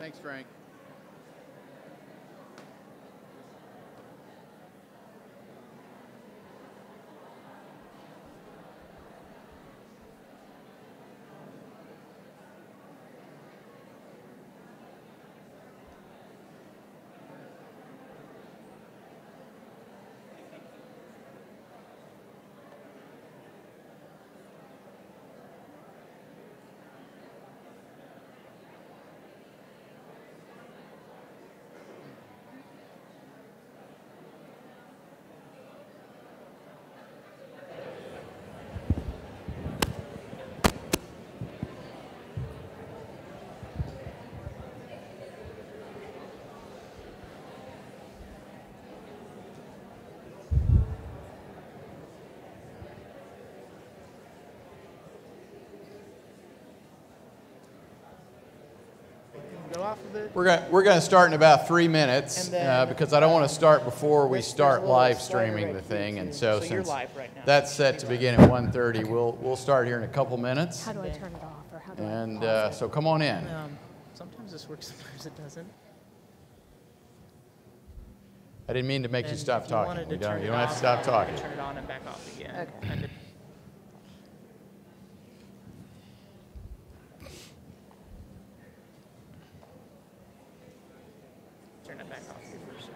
Thanks, Frank. Go off of it. We're going to start in about 3 minutes because I don't want to start before we start live streaming right the thing, here, and too. so So you're since live right now. that's set to begin at 1:30, we'll start here in a couple minutes, How do I turn it off, or how do I and pause it? so come on in. Sometimes this works, sometimes it doesn't. I didn't mean to make you And stop if talking. wanted to You turn don't it have to off, stop you talking. can turn it on and back off again. Okay. Kind of. Turn it back off here first.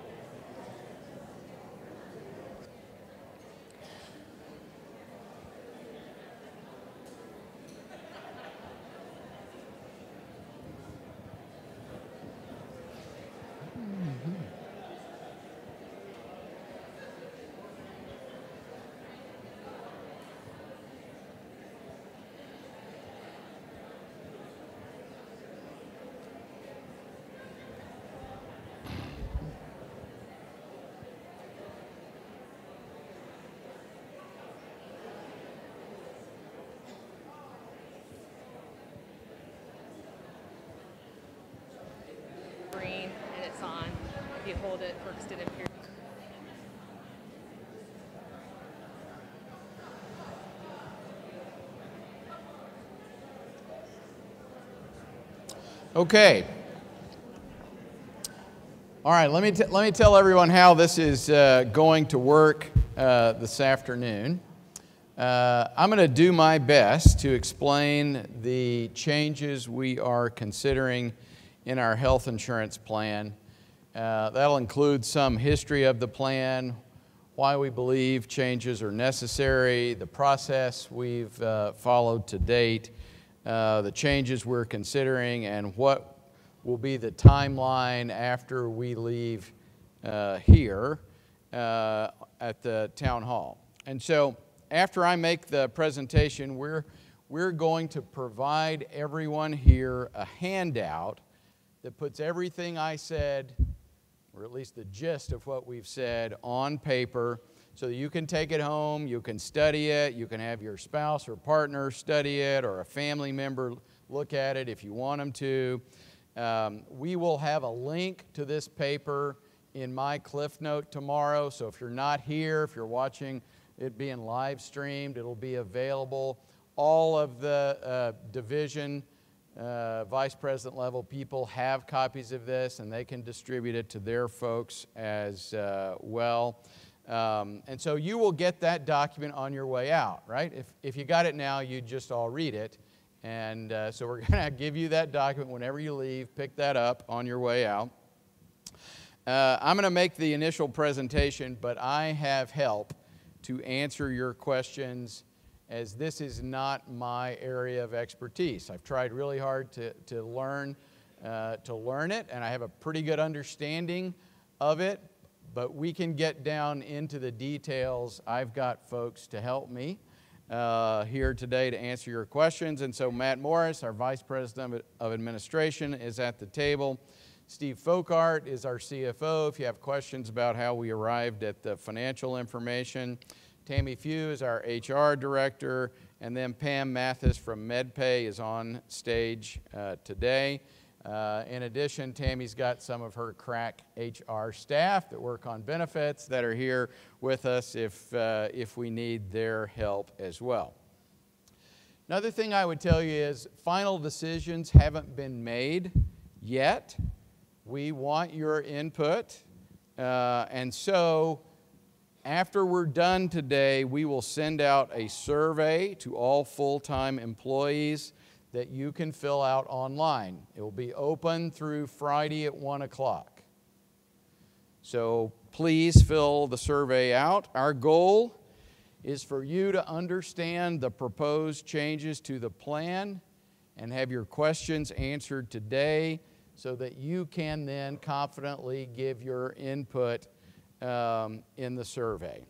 Green, and it's on. If you hold it for extended period. Okay. All right, let me tell everyone how this is going to work this afternoon. I'm going to do my best to explain the changes we are considering in our health insurance plan. That'll include some history of the plan, why we believe changes are necessary, the process we've followed to date, the changes we're considering, and what will be the timeline after we leave here at the town hall. And so after I make the presentation, we're going to provide everyone here a handout that puts everything I said, or at least the gist of what we've said, on paper so that you can take it home, you can study it, you can have your spouse or partner study it, or a family member look at it if you want them to. We will have a link to this paper in my Cliff Note tomorrow, so if you're not here, if you're watching it being live streamed, it'll be available. All of the division vice president level people have copies of this, and they can distribute it to their folks as well. And so you will get that document on your way out, right? If you got it now, you just all read it. And so we're going to give you that document whenever you leave. Pick that up on your way out. I'm going to make the initial presentation, but I have help to answer your questions, as this is not my area of expertise. I've tried really hard to learn it, and I have a pretty good understanding of it, but we can get down into the details. I've got folks to help me here today to answer your questions, and so Matt Morris, our Vice President of Administration, is at the table. Steve Folkart is our CFO if you have questions about how we arrived at the financial information. Tammy Few is our HR Director, and then Pam Mathis from MedPay is on stage today. In addition, Tammy's got some of her crack HR staff that work on benefits that are here with us if we need their help as well. Another thing I would tell you is final decisions haven't been made yet. We want your input. And so after we're done today, we will send out a survey to all full-time employees that you can fill out online. It will be open through Friday at 1 o'clock. So please fill the survey out. Our goal is for you to understand the proposed changes to the plan and have your questions answered today so that you can then confidently give your input in the survey.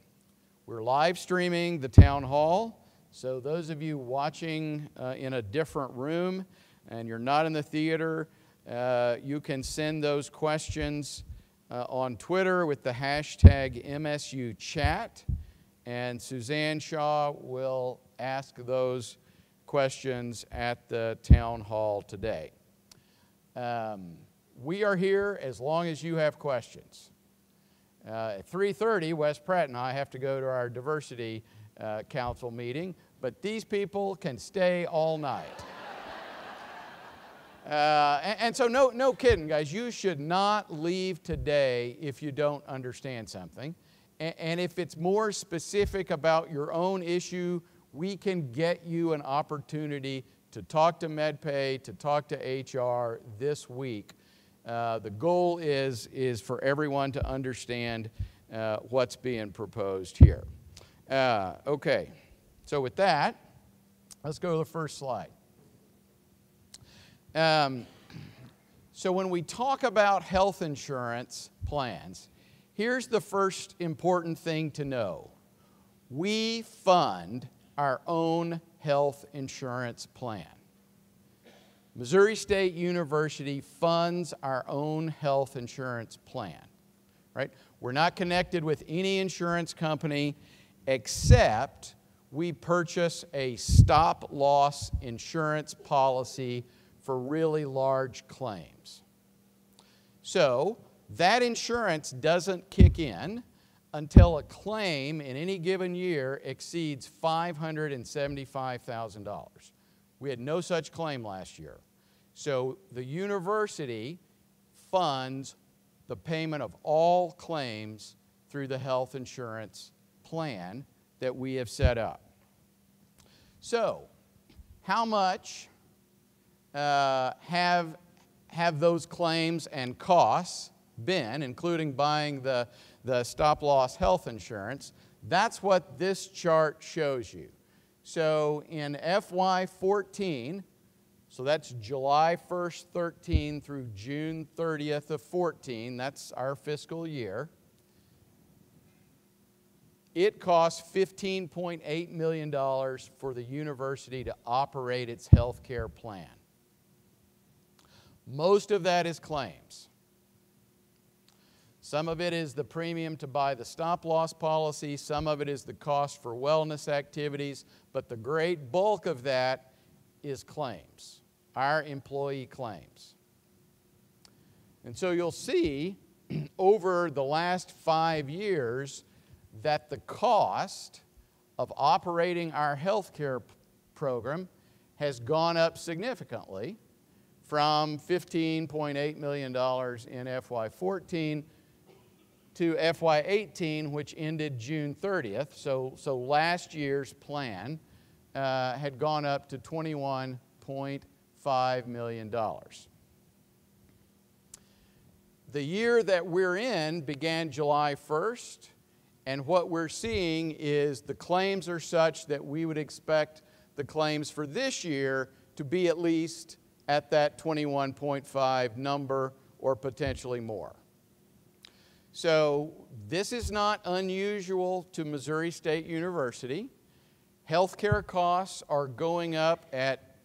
We're live streaming the town hall, so those of you watching in a different room and you're not in the theater, you can send those questions on Twitter with the hashtag MSUChat, and Suzanne Shaw will ask those questions at the town hall today. We are here as long as you have questions. At 3:30, Wes Pratt and I have to go to our diversity council meeting, but these people can stay all night. And so no kidding, guys, you should not leave today if you don't understand something. And if it's more specific about your own issue, we can get you an opportunity to talk to MedPay, to talk to HR this week. The goal is for everyone to understand what's being proposed here. Okay, so with that, let's go to the first slide. So when we talk about health insurance plans, here's the first important thing to know. We fund our own health insurance plan. Missouri State University funds our own health insurance plan, right? We're not connected with any insurance company except we purchase a stop-loss insurance policy for really large claims. So that insurance doesn't kick in until a claim in any given year exceeds $575,000. We had no such claim last year. So the university funds the payment of all claims through the health insurance plan that we have set up. So how much have those claims and costs been, including buying the stop-loss health insurance? That's what this chart shows you. So in FY14, so that's July 1st, 13 through June 30th of 14, that's our fiscal year, it costs $15.8 million for the university to operate its health care plan. Most of that is claims. Some of it is the premium to buy the stop-loss policy. Some of it is the cost for wellness activities. But the great bulk of that is claims, our employee claims. And so you'll see over the last 5 years that the cost of operating our health care program has gone up significantly from $15.8 million in FY14 to FY18, which ended June 30th. So last year's plan had gone up to $21.5 million. The year that we're in began July 1st, and what we're seeing is the claims are such that we would expect the claims for this year to be at least at that 21.5 number or potentially more. So this is not unusual to Missouri State University. Healthcare costs are going up at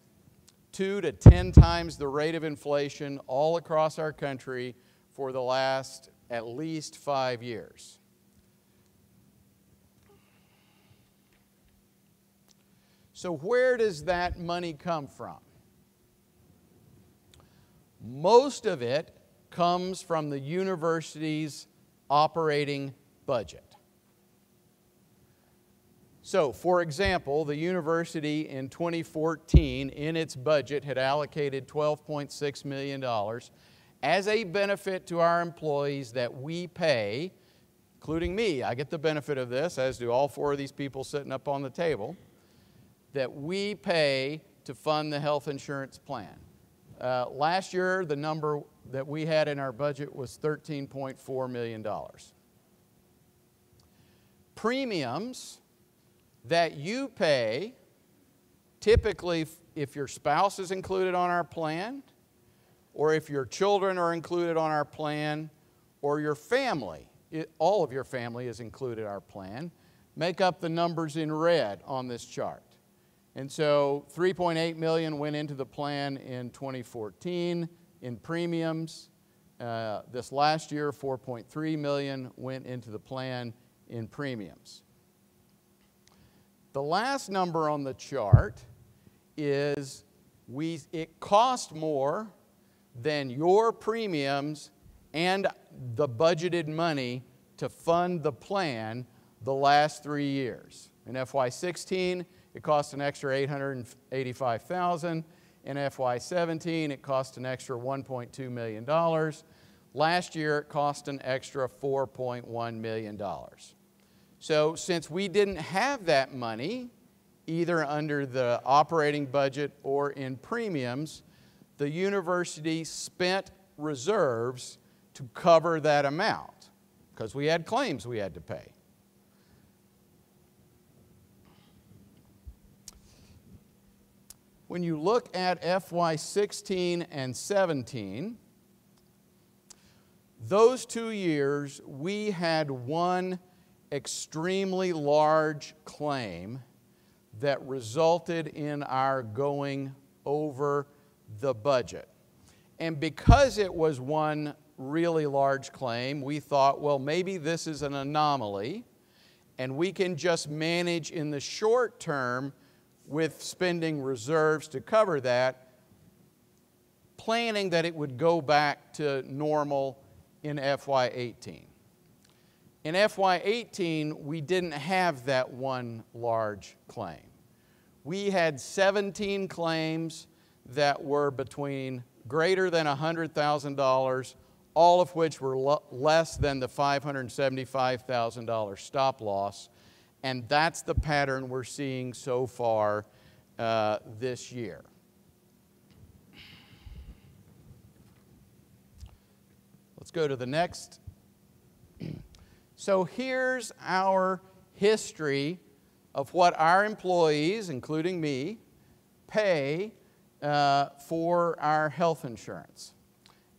2 to 10 times the rate of inflation all across our country for the last at least 5 years. So where does that money come from? Most of it comes from the university's operating budget. So, for example, the university in 2014 in its budget had allocated $12.6 million as a benefit to our employees that we pay, including me, I get the benefit of this, as do all 4 of these people sitting up on the table, that we pay to fund the health insurance plan. Last year, the number that we had in our budget was $13.4 million. Premiums that you pay, typically if your spouse is included on our plan, or if your children are included on our plan, or your family, all of your family is included in our plan, make up the numbers in red on this chart. And so $3.8 million went into the plan in 2014 in premiums. This last year, $4.3 million went into the plan in premiums. The last number on the chart is it cost more than your premiums and the budgeted money to fund the plan the last 3 years. In FY16, it cost an extra $885,000. In FY17, it cost an extra $1.2 million. Last year, it cost an extra $4.1 million. So since we didn't have that money, either under the operating budget or in premiums, the university spent reserves to cover that amount because we had claims we had to pay. When you look at FY16 and 17, those 2 years we had one extremely large claim that resulted in our going over the budget. And because it was one really large claim, we thought, well, maybe this is an anomaly and we can just manage in the short term with spending reserves to cover that, planning that it would go back to normal in FY18. In FY18, we didn't have that one large claim. We had 17 claims that were between greater than $100,000, all of which were less than the $575,000 stop loss. And that's the pattern we're seeing so far this year. Let's go to the next. So here's our history of what our employees, including me, pay for our health insurance.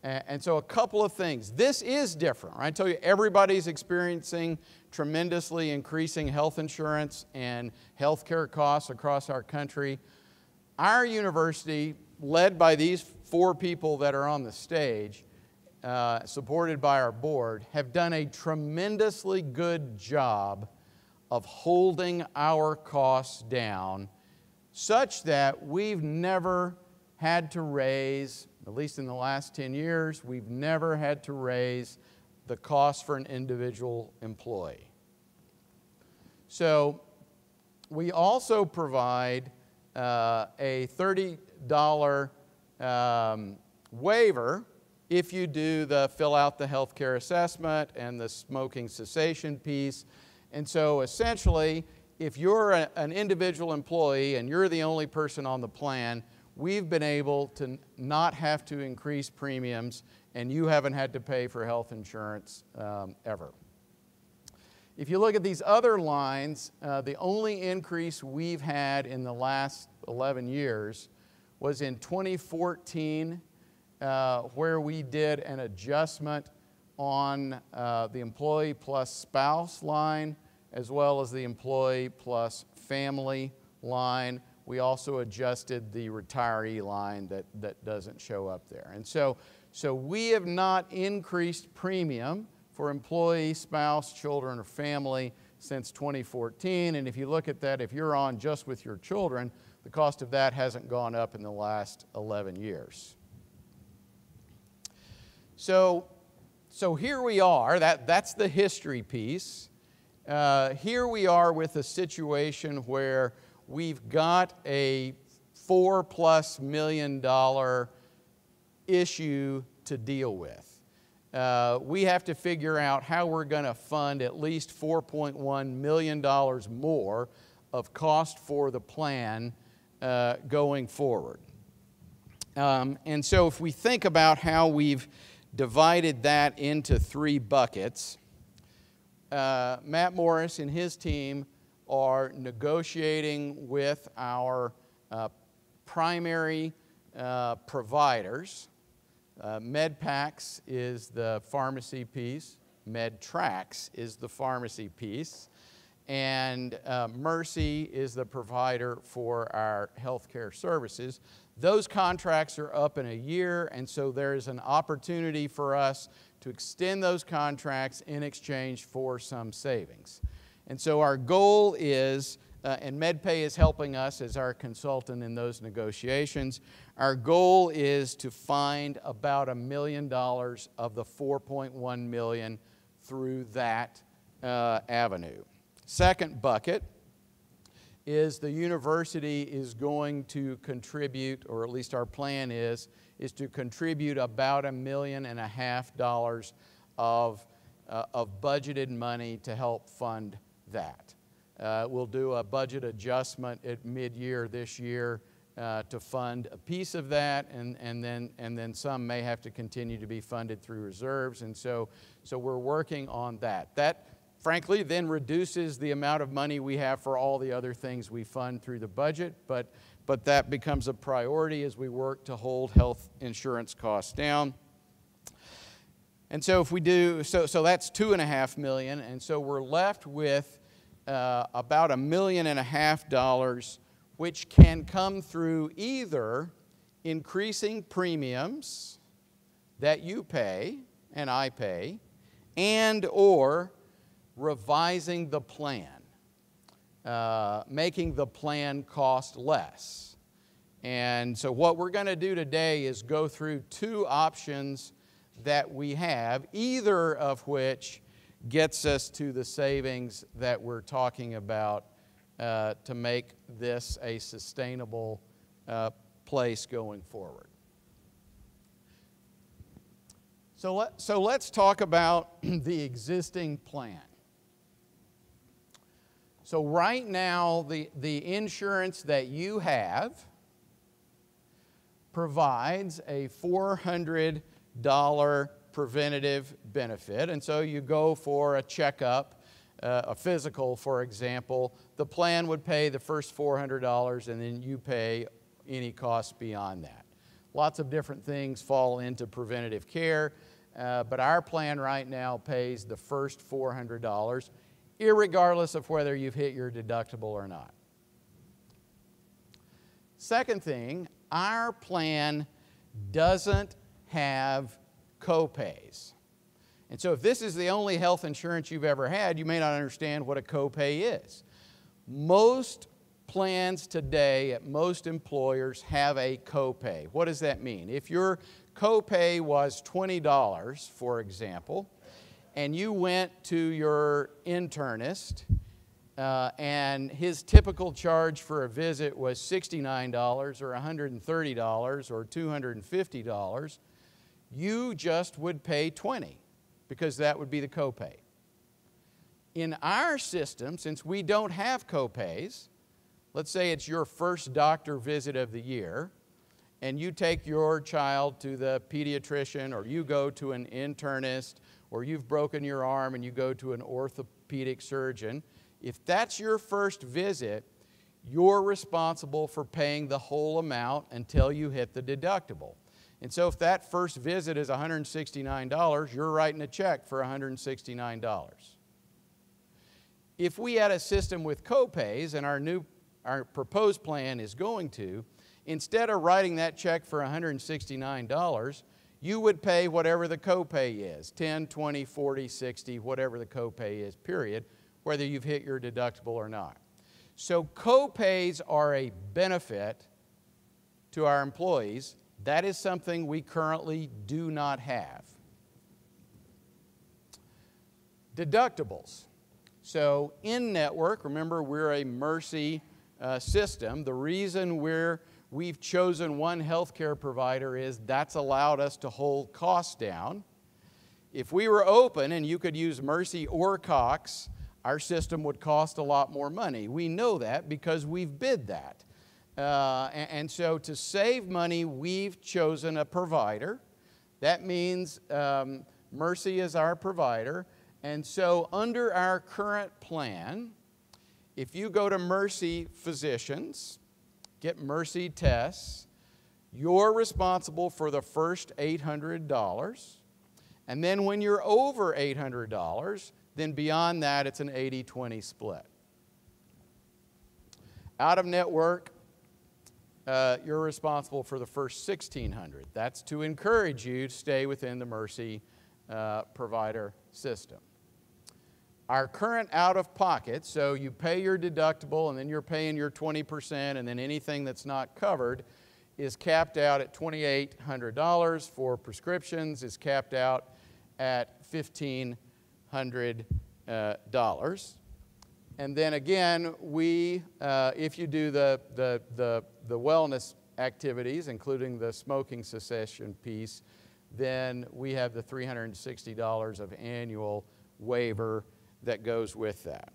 And so a couple of things. This is different. Right? I tell you, everybody's experiencing tremendously increasing health insurance and health care costs across our country. Our university, led by these 4 people that are on the stage, supported by our board, have done a tremendously good job of holding our costs down such that we've never had to raise, at least in the last 10 years, we've never had to raise the cost for an individual employee. So we also provide a $30 waiver if you do fill out the healthcare assessment and the smoking cessation piece. And so essentially, if you're an individual employee and you're the only person on the plan, we've been able to not have to increase premiums, and you haven't had to pay for health insurance ever. If you look at these other lines, the only increase we've had in the last 11 years was in 2014, where we did an adjustment on the employee plus spouse line, as well as the employee plus family line. We also adjusted the retiree line that doesn't show up there. And so we have not increased premium for employee, spouse, children, or family since 2014. And if you look at that, if you're on just with your children, the cost of that hasn't gone up in the last 11 years. So here we are. That's the history piece. Here we are with a situation where we've got a $4+ million issue to deal with. We have to figure out how we're going to fund at least $4.1 million more of cost for the plan going forward. And so if we think about how we've divided that into 3 buckets, Matt Morris and his team are negotiating with our primary providers. MedPAX is the pharmacy piece, MedTrax is the pharmacy piece, and Mercy is the provider for our healthcare services. Those contracts are up in a year, and so there is an opportunity for us to extend those contracts in exchange for some savings. And so our goal is, and MedPay is helping us as our consultant in those negotiations, our goal is to find about $1 million of the $4.1 million through that avenue. Second bucket is the university is going to contribute, or at least our plan is to contribute about $1.5 million of budgeted money to help fund that. We'll do a budget adjustment at mid-year this year to fund a piece of that, and then some may have to continue to be funded through reserves, and so we're working on that. That, frankly, then reduces the amount of money we have for all the other things we fund through the budget, but that becomes a priority as we work to hold health insurance costs down. And so if we do, so that's $2.5 million, and so we're left with about $1.5 million, which can come through either increasing premiums that you pay and I pay, and or revising the plan, making the plan cost less. And so what we're going to do today is go through 2 options that we have, either of which gets us to the savings that we're talking about to make this a sustainable place going forward. So let's talk about the existing plan. So right now, the insurance that you have provides a $400 preventative benefit, and so you go for a checkup, a physical, for example. The plan would pay the first $400, and then you pay any costs beyond that. Lots of different things fall into preventative care, but our plan right now pays the first $400, irregardless of whether you've hit your deductible or not. Second thing, our plan doesn't have copays. And so if this is the only health insurance you've ever had, you may not understand what a copay is. Most plans today at most employers have a copay. What does that mean? If your copay was $20, for example, and you went to your internist and his typical charge for a visit was $69 or $130 or $250, you just would pay $20 because that would be the copay. In our system, since we don't have copays, let's say it's your first doctor visit of the year, and you take your child to the pediatrician, or you go to an internist, or you've broken your arm and you go to an orthopedic surgeon, if that's your first visit, you're responsible for paying the whole amount until you hit the deductible. And so if that first visit is $169, you're writing a check for $169. If we had a system with copays, and our proposed plan is going to, instead of writing that check for $169, you would pay whatever the copay is, 10, 20, 40, 60, whatever the copay is, period, whether you've hit your deductible or not. So copays are a benefit to our employees. That is something we currently do not have. Deductibles. So in network, remember we're a Mercy system. The reason we're we've chosen one healthcare provider is that's allowed us to hold costs down. If we were open and you could use Mercy or Cox, our system would cost a lot more money. We know that because we've bid that. And so to save money, we've chosen a provider. That means Mercy is our provider. And so under our current plan, if you go to Mercy Physicians, get Mercy tests, you're responsible for the first $800. And then when you're over $800, then beyond that, it's an 80-20 split. Out of network, you're responsible for the first $1,600. That's to encourage you to stay within the Mercy provider system. Our current out-of-pocket, so you pay your deductible and then you're paying your 20% and then anything that's not covered, is capped out at $2,800 for prescriptions, is capped out at $1,500. And then again, if you do the wellness activities, including the smoking cessation piece, then we have the $360 of annual waiver that goes with that.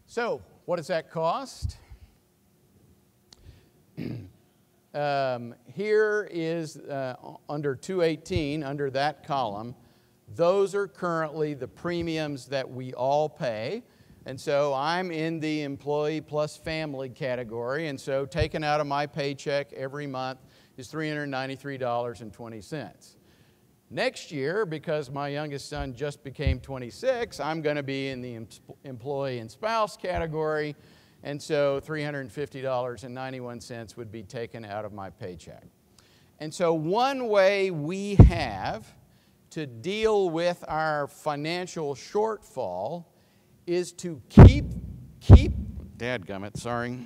So, what does that cost? Here is under 218, under that column, those are currently the premiums that we all pay. And so I'm in the employee plus family category, and so taken out of my paycheck every month is $393.20. Next year, because my youngest son just became 26, I'm going to be in the employee and spouse category, and so $350.91 would be taken out of my paycheck. And so one way we have to deal with our financial shortfall is to dadgummit, sorry,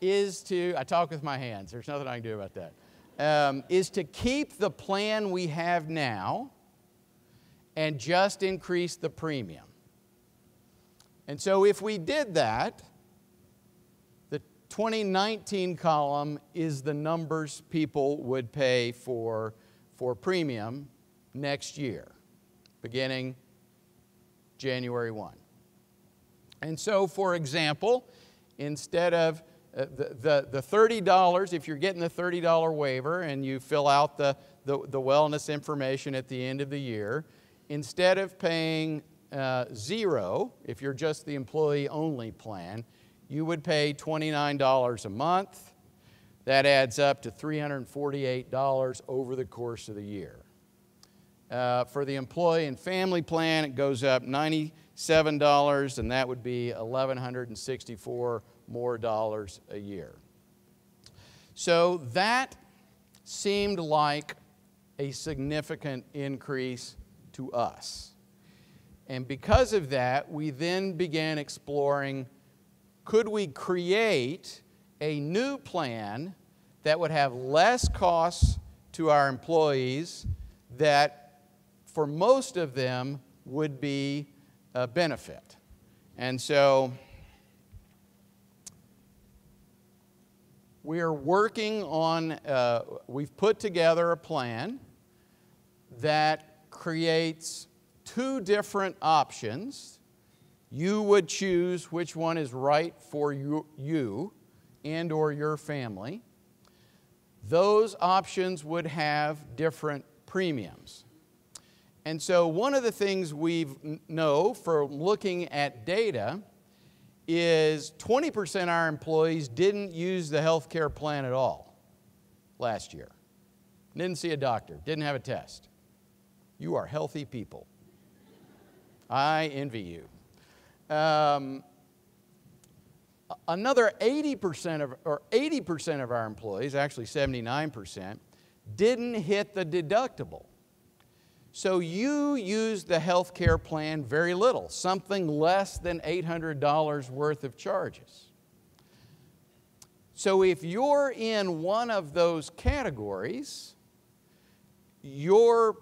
I talk with my hands, there's nothing I can do about that, is to keep the plan we have now and just increase the premium. And so if we did that, the 2019 column is the numbers people would pay for premium next year, beginning January 1. And so, for example, instead of the $30, if you're getting the $30 waiver and you fill out the wellness information at the end of the year, instead of paying $0, if you're just the employee-only plan, you would pay $29 a month. That adds up to $348 over the course of the year. For the employee and family plan, it goes up $97, and that would be $1,164 more dollars a year. So that seemed like a significant increase to us. And because of that, we then began exploring, could we create a new plan that would have less costs to our employees that for most of them would be a benefit. And so we are working on, we've put together a plan that creates two different options. You would choose which one is right for you and or your family. Those options would have different premiums. And so one of the things we know from looking at data is 20% of our employees didn't use the health care plan at all last year. Didn't see a doctor, didn't have a test. You are healthy people. I envy you. Another 80% of our employees, actually 79%, didn't hit the deductible. So you used the health care plan very little, something less than $800 worth of charges. So if you're in one of those categories, you'd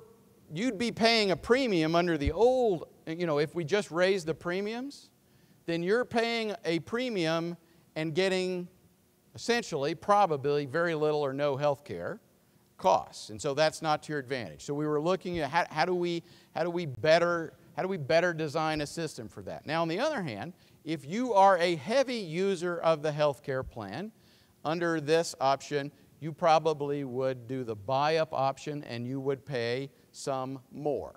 be paying a premium under the old if we just raise the premiums, then you're paying a premium and getting essentially, probably, very little or no health care costs. And so that's not to your advantage. So we were looking at how do we better design a system for that. Now, on the other hand, if you are a heavy user of the health care plan, under this option, you probably would do the buy-up option and you would pay some more.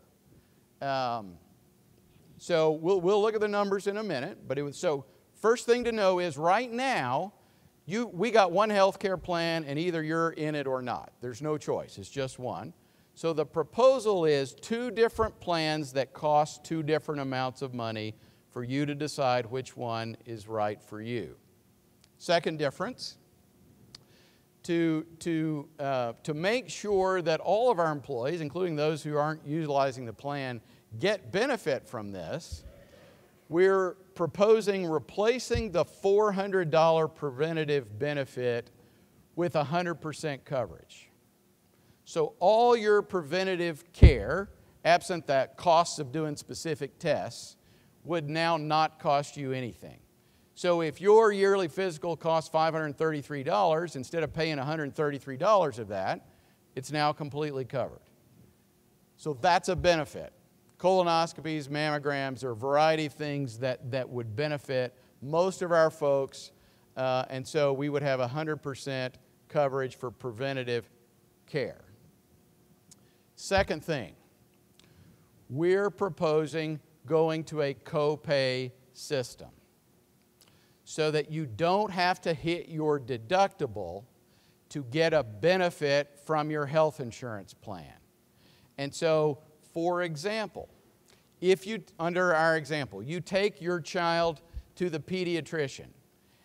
So we'll look at the numbers in a minute. But so first thing to know is right now, we got one health care plan and either you're in it or not. There's no choice. It's just one. So the proposal is 2 different plans that cost 2 different amounts of money for you to decide which one is right for you. Second difference, to make sure that all of our employees, including those who aren't utilizing the plan, get benefit from this, we're proposing replacing the $400 preventative benefit with 100% coverage. So all your preventative care, absent that costs of doing specific tests, would now not cost you anything. So if your yearly physical costs $533, instead of paying $133 of that, it's now completely covered. So that's a benefit. Colonoscopies, mammograms, or a variety of things that would benefit most of our folks, and so we would have 100% coverage for preventative care. Second thing, we're proposing going to a copay system so that you don't have to hit your deductible to get a benefit from your health insurance plan. And so, for example, if you, under our example, you take your child to the pediatrician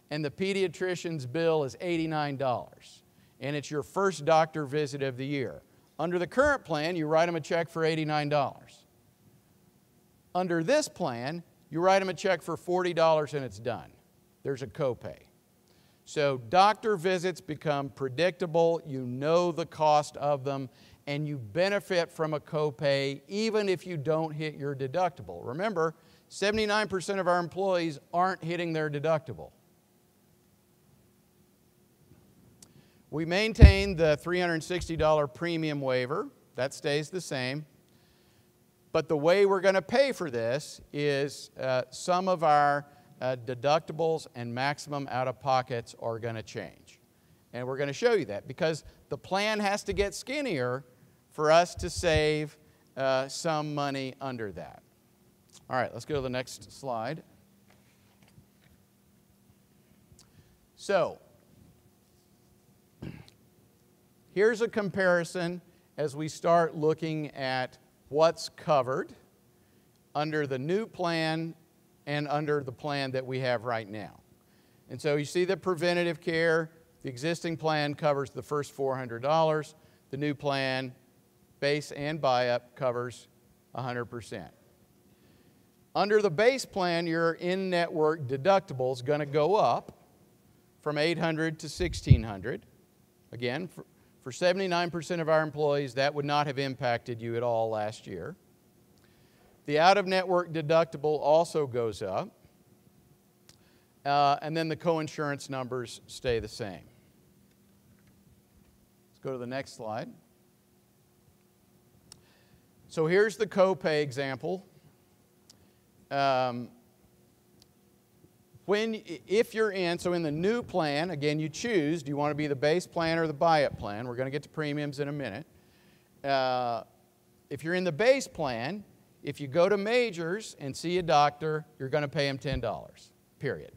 and the pediatrician's bill is $89 and it's your first doctor visit of the year. Under the current plan, you write them a check for $89. Under this plan, you write them a check for $40 and it's done. There's a copay. So doctor visits become predictable, you know the cost of them, and you benefit from a copay even if you don't hit your deductible. Remember, 79% of our employees aren't hitting their deductible. We maintain the $360 premium waiver. That stays the same. But the way we're going to pay for this is some of our deductibles and maximum out-of-pockets are going to change. And we're going to show you that because the plan has to get skinnier for us to save some money under that. All right, let's go to the next slide. So, here's a comparison as we start looking at what's covered under the new plan and under the plan that we have right now. And so you see the preventative care, the existing plan covers the first $400. The new plan, base and buy-up, covers 100%. Under the base plan, your in-network deductible is going to go up from $800 to $1,600. Again, for 79% of our employees, that would not have impacted you at all last year. The out-of-network deductible also goes up. And then the coinsurance numbers stay the same. Let's go to the next slide. So here's the copay example. If you're in, so in the new plan, again, you choose, do you want to be the base plan or the buy-up plan? We're going to get to premiums in a minute. If you're in the base plan, if you go to Majors and see a doctor, you're going to pay him $10, period.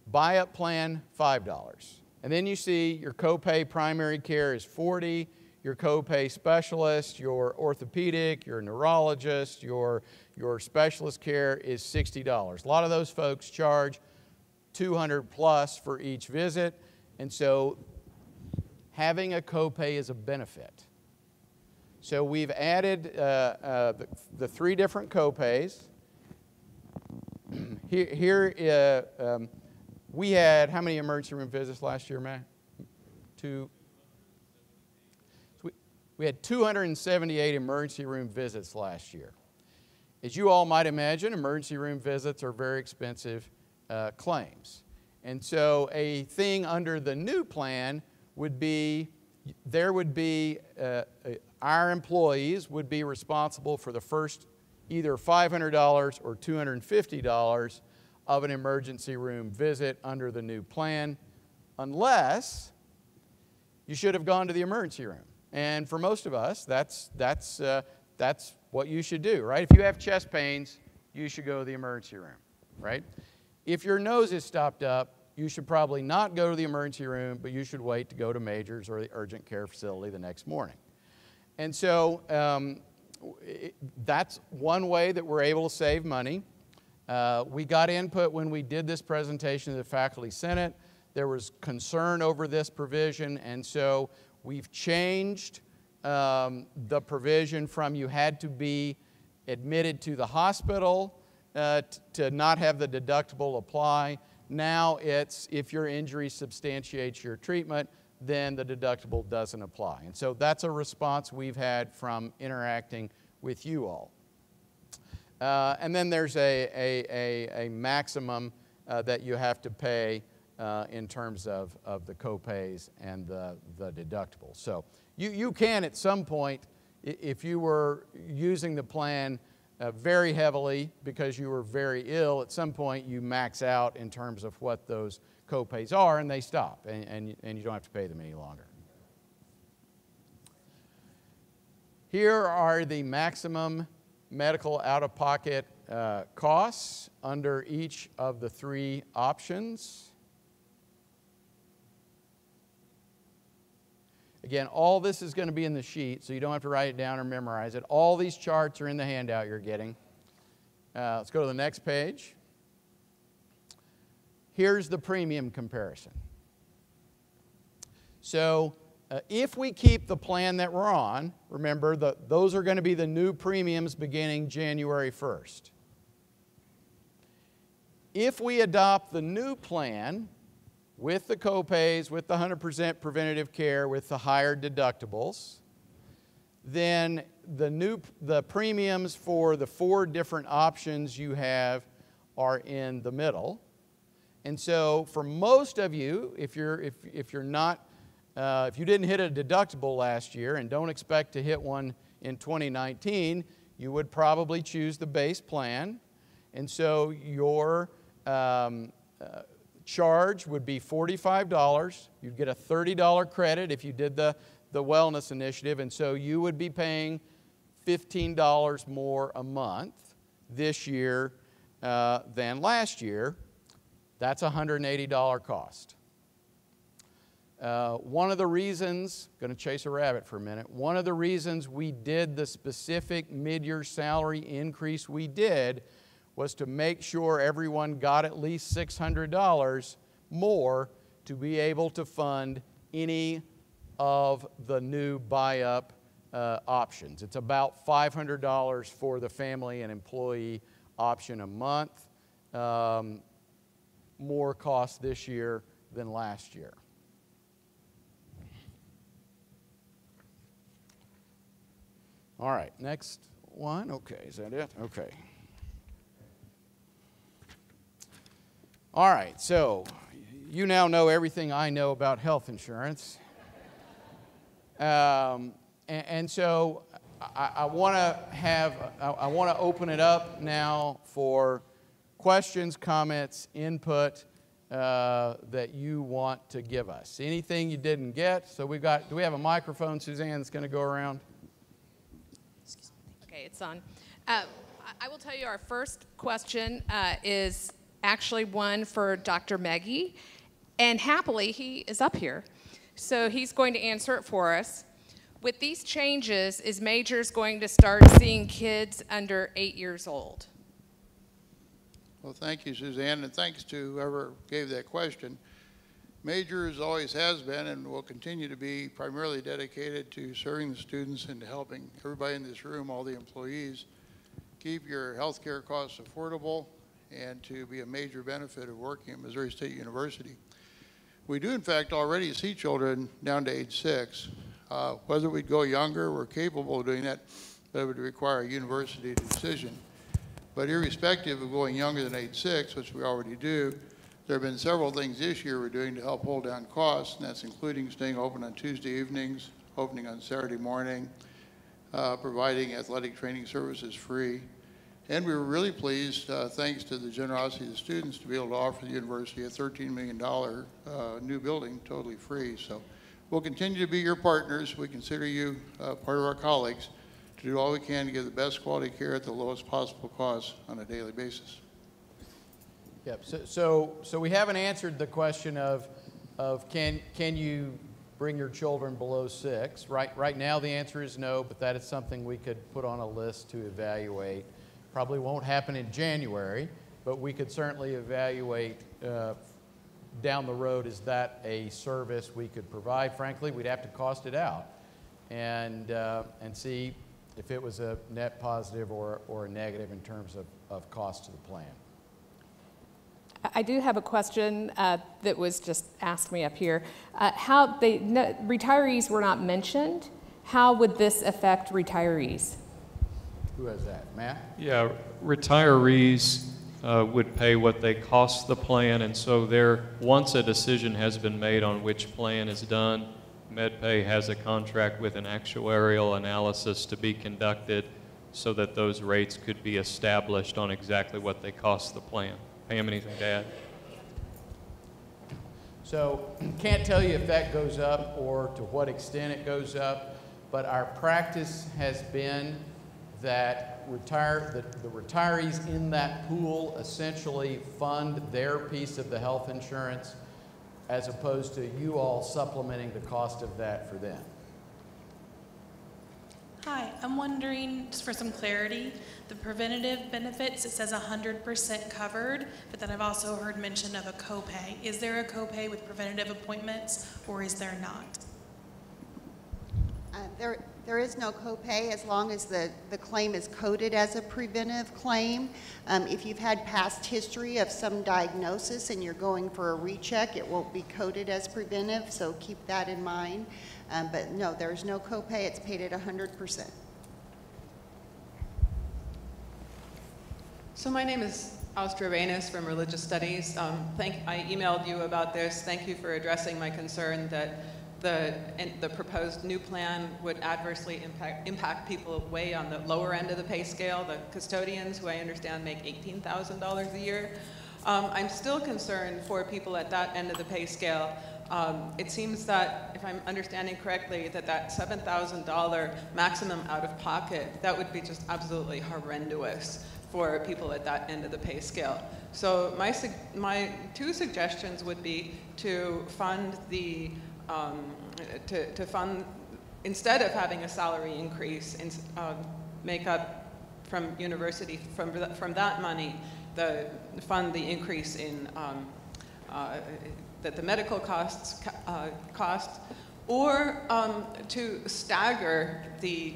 Buy-up plan, $5. And then you see your copay primary care is $40, your copay specialist, your orthopedic, your neurologist, your specialist care is $60. A lot of those folks charge $200 plus for each visit, and so having a copay is a benefit. So we've added the 3 different copays. We had how many emergency room visits last year, Matt? 2. So we had 278 emergency room visits last year. as you all might imagine, emergency room visits are very expensive claims. And so a thing under the new plan would be, our employees would be responsible for the first either $500 or $250 of an emergency room visit under the new plan, unless you should have gone to the emergency room. And for most of us, that's what you should do, right? If you have chest pains, you should go to the emergency room, right? If your nose is stopped up, you should probably not go to the emergency room, but you should wait to go to Majors or the urgent care facility the next morning. And so that's one way that we're able to save money. We got input when we did this presentation to the Faculty Senate. There was concern over this provision, and so we've changed the provision from you had to be admitted to the hospital to not have the deductible apply. Now it's if your injury substantiates your treatment, then the deductible doesn't apply. And so that's a response we've had from interacting with you all. And then there's a maximum that you have to pay in terms of the copays and the deductibles. So you can at some point, if you were using the plan very heavily because you were very ill, at some point you max out in terms of what those copays are and they stop and you don't have to pay them any longer. Here are the maximum medical out-of-pocket costs under each of the three options. Again, all this is going to be in the sheet, so you don't have to write it down or memorize it. All these charts are in the handout you're getting. Let's go to the next page. Here's the premium comparison. So if we keep the plan that we're on, remember, those are going to be the new premiums beginning January 1st. If we adopt the new plan, with the copays, with the 100% preventative care, with the higher deductibles, then the premiums for the 4 different options you have are in the middle. And so for most of you, if you didn't hit a deductible last year and don't expect to hit one in 2019, you would probably choose the base plan. And so your charge would be $45. You'd get a $30 credit if you did the wellness initiative, and so you would be paying $15 more a month this year than last year. That's a $180 cost. One of the reasons, going to chase a rabbit for a minute, one of the reasons we did the specific mid-year salary increase we did was to make sure everyone got at least $600 more to be able to fund any of the new buy-up options. It's about $500 for the family and employee option a month, more cost this year than last year. All right, next one. Okay, is that it? Okay. All right, so you now know everything I know about health insurance. And so I want to open it up now for questions, comments, input that you want to give us. Anything you didn't get. So do we have a microphone, Suzanne, that's going to go around? Okay, it's on. I will tell you our first question is actually one for Dr. Meggie, and happily he is up here. So he's going to answer it for us. With these changes, is Majors going to start seeing kids under 8 years old? Well, thank you, Suzanne, and thanks to whoever gave that question. Majors always has been and will continue to be primarily dedicated to serving the students and to helping everybody in this room, all the employees, keep your health care costs affordable and to be a major benefit of working at Missouri State University. We do, in fact, already see children down to age 6. Whether we'd go younger, we're capable of doing that, but it would require a university decision. But irrespective of going younger than age 6, which we already do, there have been several things this year we're doing to help hold down costs, and that's including staying open on Tuesday evenings, opening on Saturday morning, providing athletic training services free. And we were really pleased, thanks to the generosity of the students, to be able to offer the university a $13 million new building totally free. So we'll continue to be your partners. We consider you part of our colleagues to do all we can to give the best quality care at the lowest possible cost on a daily basis. Yep. So we haven't answered the question of can you bring your children below 6? Right now the answer is no, but that is something we could put on a list to evaluate. Probably won't happen in January, but we could certainly evaluate down the road, is that a service we could provide? Frankly, we'd have to cost it out and see if it was a net positive or a negative in terms of cost to the plan. I do have a question that was just asked me up here. Retirees were not mentioned. How would this affect retirees? Who has that? Matt? Yeah, retirees would pay what they cost the plan, and so once a decision has been made on which plan is done, MedPay has a contract with an actuarial analysis to be conducted so that those rates could be established on exactly what they cost the plan. Pam, anything to add? So can't tell you if that goes up or to what extent it goes up, but our practice has been that the retirees in that pool essentially fund their piece of the health insurance as opposed to you all supplementing the cost of that for them. Hi, I'm wondering, just for some clarity, the preventative benefits, it says 100% covered, but then I've also heard mention of a copay. Is there a copay with preventative appointments, or is there not? There is no copay as long as the claim is coded as a preventive claim. If you've had past history of some diagnosis and you're going for a recheck, it won't be coded as preventive, so keep that in mind. But no, there's no copay. It's paid at 100%. So my name is Austra Reynes from Religious Studies. I emailed you about this. Thank you for addressing my concern that the proposed new plan would adversely impact people way on the lower end of the pay scale, the custodians, who I understand make $18,000 a year. I'm still concerned for people at that end of the pay scale. It seems that, if I'm understanding correctly, that $7,000 maximum out of pocket, that would be just absolutely horrendous for people at that end of the pay scale. So my two suggestions would be to fund instead of having a salary increase, make up from university, from that money, fund the increase in that the medical costs or to stagger the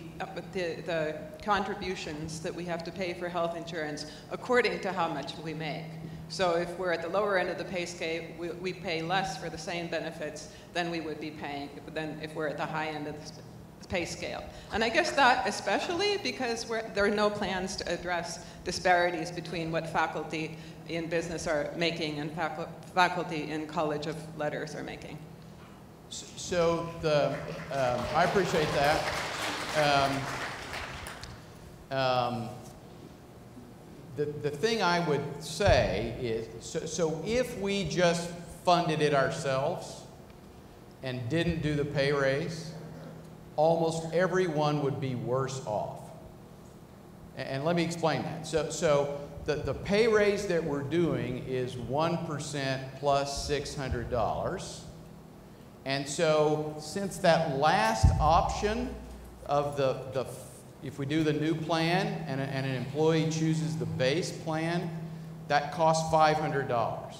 contributions that we have to pay for health insurance according to how much we make. So if we're at the lower end of the pay scale, we pay less for the same benefits than we would be paying than if we're at the high end of the pay scale. And I guess that especially because there are no plans to address disparities between what faculty in business are making and faculty in College of Letters are making. So I appreciate that. The thing I would say is, so if we just funded it ourselves and didn't do the pay raise, almost everyone would be worse off. And let me explain that. So the pay raise that we're doing is 1% plus $600. And so since that last option of if we do the new plan and an employee chooses the base plan, that costs $500.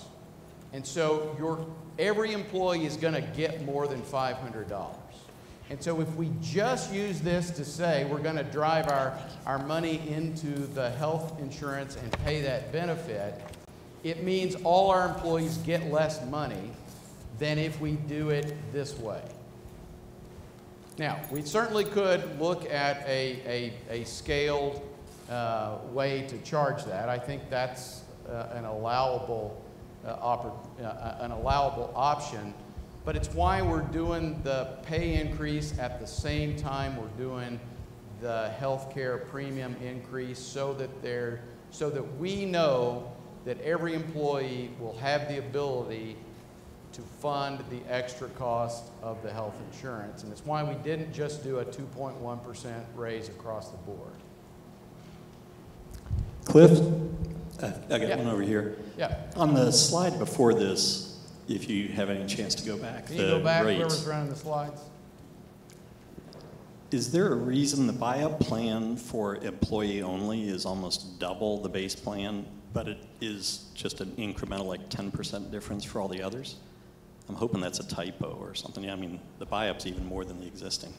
And so every employee is going to get more than $500. And so if we just use this to say we're going to drive our money into the health insurance and pay that benefit, it means all our employees get less money than if we do it this way. Now, we certainly could look at a scaled way to charge that. I think that's an allowable option, but it's why we're doing the pay increase at the same time we're doing the healthcare premium increase, so that we know that every employee will have the ability to fund the extra cost of the health insurance. And it's why we didn't just do a 2.1% raise across the board. Cliff, I got Yeah. one over here. Yeah. On the slide before this, if you have any chance to go back, Can you go back, whoever's running the slides? Is there a reason the buy-up plan for employee only is almost double the base plan, but it is just an incremental, like 10% difference for all the others? I'm hoping that's a typo or something. Yeah, I mean, the buy-up's even more than the existing.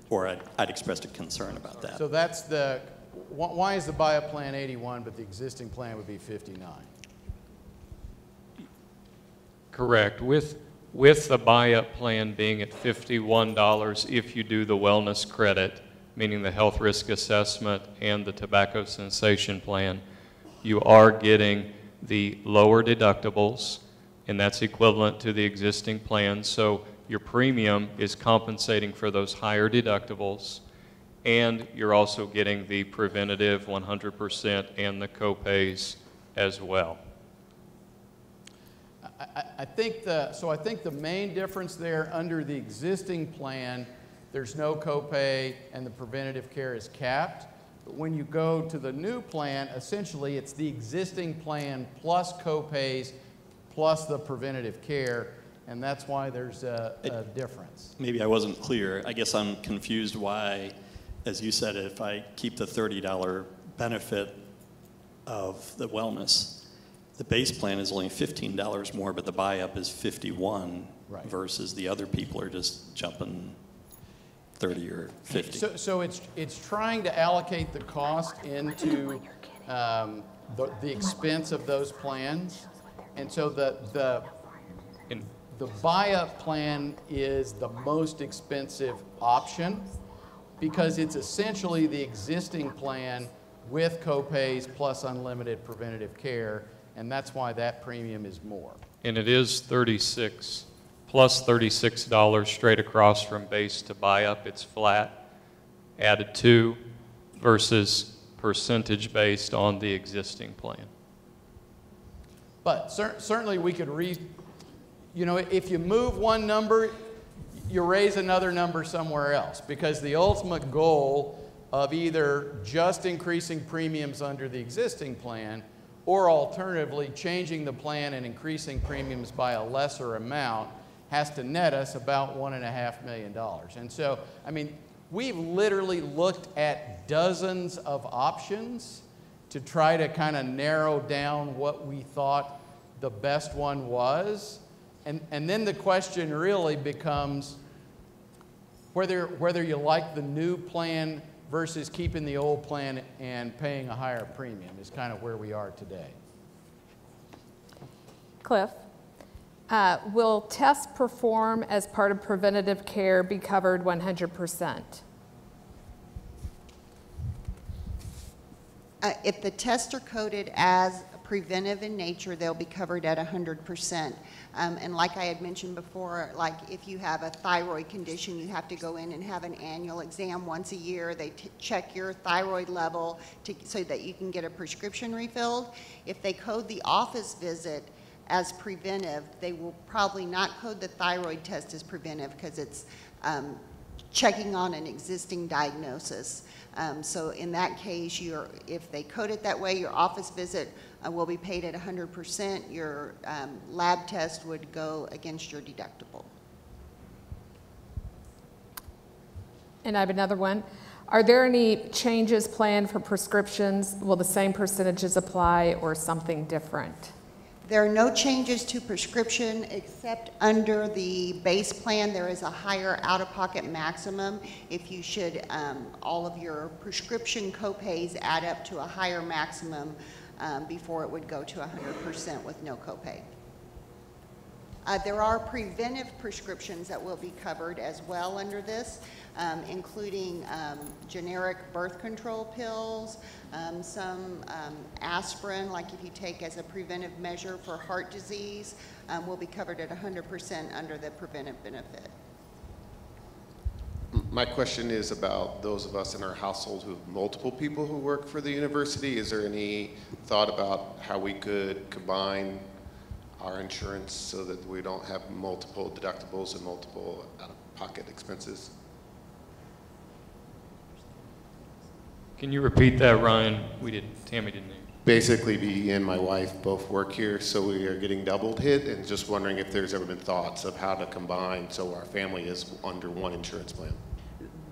Or I'd expressed a concern about that. So that's the, why is the buy-up plan 81, but the existing plan would be 59? Correct. With the buy-up plan being at $51 if you do the wellness credit, meaning the health risk assessment and the tobacco cessation plan, you are getting the lower deductibles, and that's equivalent to the existing plan. So your premium is compensating for those higher deductibles, and you're also getting the preventative 100% and the copays as well. I think the main difference there, under the existing plan, there's no copay and the preventative care is capped. But when you go to the new plan, essentially it's the existing plan plus copays plus the preventative care, and that's why there's a difference. Maybe I wasn't clear. I guess I'm confused why, as you said, if I keep the $30 benefit of the wellness, the base plan is only $15 more, but the buy-up is $51, right, versus the other people are just jumping 30 or 50. So it's trying to allocate the cost into the expense of those plans, and so the buy-up plan is the most expensive option because it's essentially the existing plan with copays plus unlimited preventative care, and that's why that premium is more. And it is $36 plus $36 straight across from base to buy-up. It's flat, added to, versus percentage based on the existing plan. But certainly we could if you move one number, you raise another number somewhere else, because the ultimate goal of either just increasing premiums under the existing plan or alternatively changing the plan and increasing premiums by a lesser amount has to net us about $1.5 million. And so, I mean, we've literally looked at dozens of options to try to kind of narrow down what we thought the best one was. And then the question really becomes whether you like the new plan versus keeping the old plan and paying a higher premium is kind of where we are today. Cliff, will tests performed as part of preventative care be covered 100%? If the tests are coded as preventive in nature, they'll be covered at 100%. And like I had mentioned before, like if you have a thyroid condition, you have to go in and have an annual exam once a year. They check your thyroid level so that you can get a prescription refilled. If they code the office visit as preventive, they will probably not code the thyroid test as preventive because it's checking on an existing diagnosis. So in that case, if they code it that way, your office visit will be paid at 100%. Your lab test would go against your deductible. And I have another one. Are there any changes planned for prescriptions? Will the same percentages apply or something different? There are no changes to prescription except under the base plan there is a higher out-of-pocket maximum. If you should, all of your prescription copays add up to a higher maximum before it would go to 100% with no copay. There are preventive prescriptions that will be covered as well under this, including generic birth control pills, some aspirin, like if you take as a preventive measure for heart disease, will be covered at 100% under the preventive benefit. My question is about those of us in our household who have multiple people who work for the university. Is there any thought about how we could combine our insurance so that we don't have multiple deductibles and multiple out-of-pocket expenses? Can you repeat that, Ryan? Tammy didn't hear. Basically, me and my wife both work here, so we are getting doubled hit, and just wondering if there's ever been thoughts of how to combine so our family is under one insurance plan.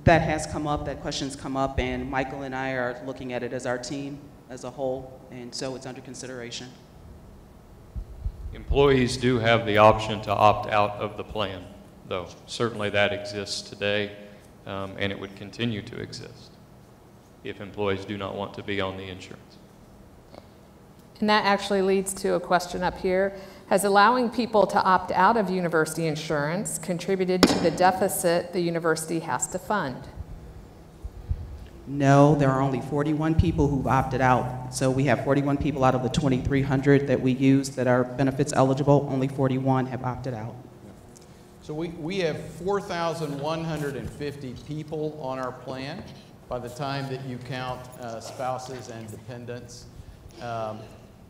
That has come up, that question's come up, and Michael and I are looking at it as our team as a whole, and so it's under consideration. Employees do have the option to opt out of the plan, though. Certainly that exists today, and it would continue to exist if employees do not want to be on the insurance. And that actually leads to a question up here. Has allowing people to opt out of university insurance contributed to the deficit the university has to fund? No, there are only 41 people who've opted out. So we have 41 people out of the 2,300 that we use that are benefits eligible. Only 41 have opted out. So we have 4,150 people on our plan by the time that you count spouses and dependents.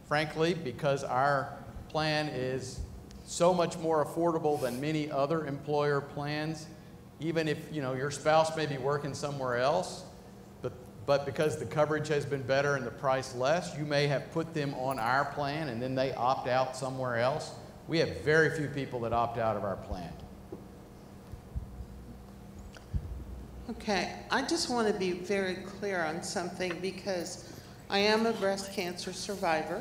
Frankly, because our plan is so much more affordable than many other employer plans, even if your spouse may be working somewhere else, but because the coverage has been better and the price less, you may have put them on our plan and then they opt out somewhere else. We have very few people that opt out of our plan. Okay, I just want to be very clear on something because I am a breast cancer survivor,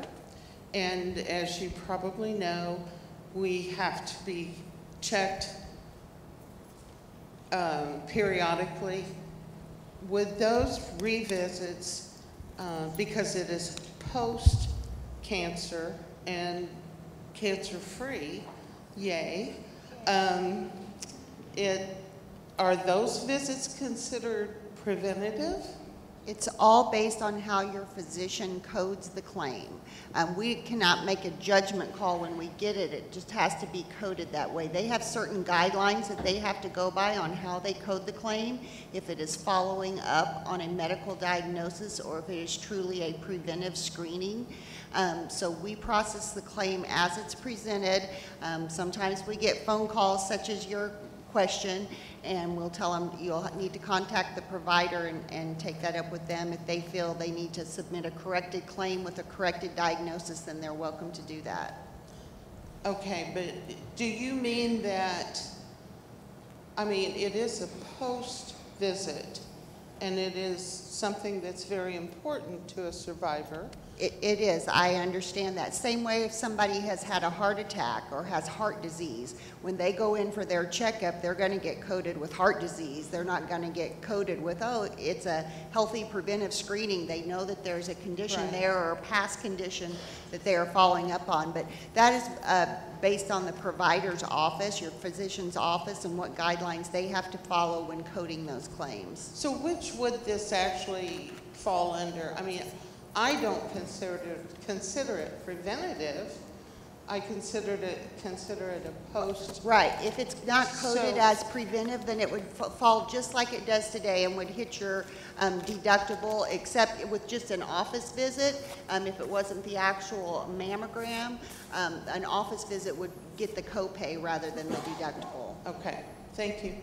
and as you probably know, we have to be checked periodically. With those revisits, because it is post-cancer and cancer-free, yay, are those visits considered preventative? It's all based on how your physician codes the claim. We cannot make a judgment call when we get it. It just has to be coded that way. They have certain guidelines that they have to go by on how they code the claim, if it is following up on a medical diagnosis or if it is truly a preventive screening. So we process the claim as it's presented. Sometimes we get phone calls such as your question, and we'll tell them you'll need to contact the provider and take that up with them. If they feel they need to submit a corrected claim with a corrected diagnosis, then they're welcome to do that. Okay, but do you mean that, it is a post-visit, and it is something that's very important to a survivor? It is. I understand that. Same way if somebody has had a heart attack or has heart disease, when they go in for their checkup, they're going to get coded with heart disease. They're not going to get coded with, oh, it's a healthy preventive screening. They know that there's a condition there or a past condition that they are following up on. But that is based on the provider's office, your physician's office, and what guidelines they have to follow when coding those claims. So which would this actually fall under? I don't consider it preventative. I consider it a post. Right. If it's not coded as preventive, then it would fall just like it does today and would hit your deductible, except with just an office visit. If it wasn't the actual mammogram, an office visit would get the copay rather than the deductible. Okay. Thank you.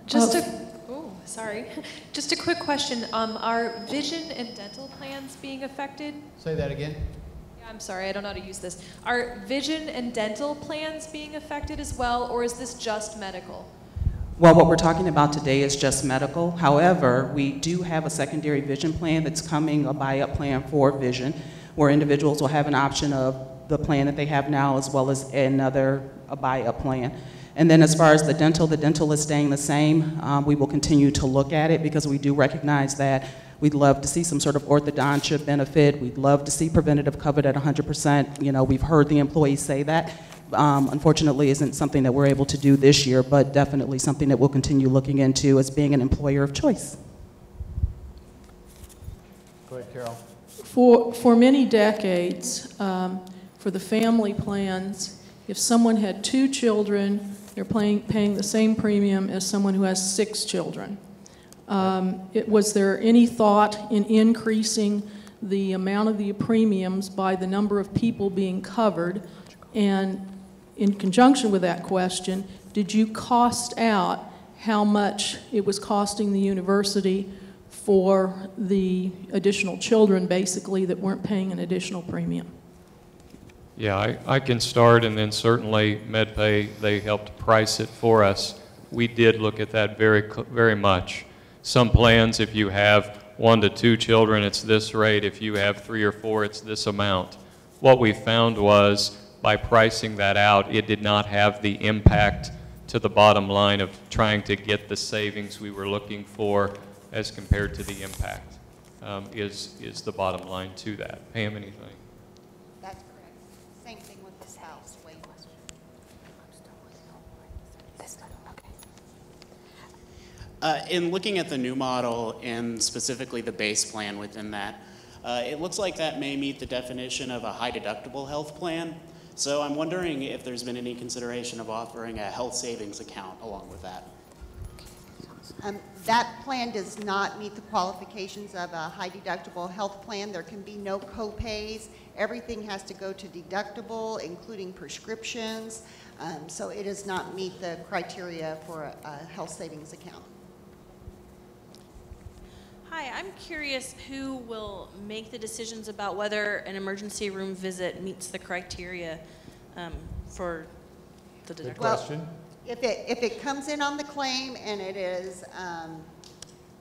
Just a quick question. Are vision and dental plans being affected? Say that again. Yeah, I'm sorry, I don't know how to use this. Are vision and dental plans being affected as well, or is this just medical? Well, what we're talking about today is just medical. However, we do have a secondary vision plan that's coming, a buy-up plan for vision, where individuals will have an option of the plan that they have now as well as a buy-up plan. And then as far as the dental is staying the same. We will continue to look at it because we do recognize that We'd love to see some sort of orthodontia benefit. We'd love to see preventative covered at 100%. You know, we've heard the employees say that. Unfortunately, isn't something that we're able to do this year, but definitely something that we'll continue looking into as being an employer of choice. Go ahead, Carol. For many decades, for the family plans, if someone had 2 children, they're paying the same premium as someone who has 6 children. Was there any thought in increasing the amount of the premiums by the number of people being covered? And in conjunction with that question, did you cost out how much it was costing the university for the additional children, basically, that weren't paying an additional premium? Yeah, I can start, and then certainly MedPay, they helped price it for us. We did look at that very much. Some plans, if you have 1 to 2 children, it's this rate. If you have 3 or 4, it's this amount. What we found was, by pricing that out, it did not have the impact to the bottom line of trying to get the savings we were looking for as compared to the impact, is the bottom line to that. Pam, anything? That's correct. Same thing with the spouse waiver. In looking at the new model and specifically the base plan within that, it looks like that may meet the definition of a high deductible health plan. So I'm wondering if there's been any consideration of offering a health savings account along with that. That plan does not meet the qualifications of a high deductible health plan. There can be no co-pays. Everything has to go to deductible, including prescriptions. So it does not meet the criteria for a health savings account. Hi, I'm curious who will make the decisions about whether an emergency room visit meets the criteria for the deductible. Good question. Well, if it comes in on the claim and it is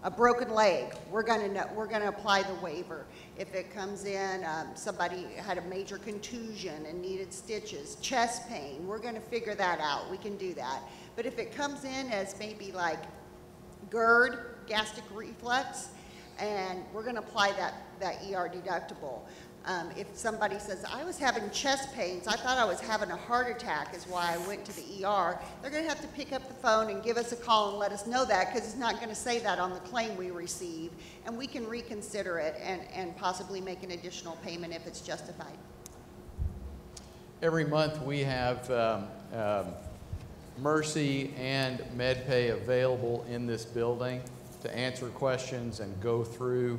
a broken leg, we're going to apply the waiver. If it comes in, somebody had a major contusion and needed stitches, chest pain, we're going to figure that out. We can do that. But if it comes in as maybe like GERD, gastric reflux, and we're going to apply that ER deductible. If somebody says, I was having chest pains, I thought I was having a heart attack is why I went to the ER, they're going to have to pick up the phone and give us a call and let us know that, because it's not going to say that on the claim we receive, and we can reconsider it and possibly make an additional payment if it's justified. Every month we have Mercy and MedPay available in this building to answer questions and go through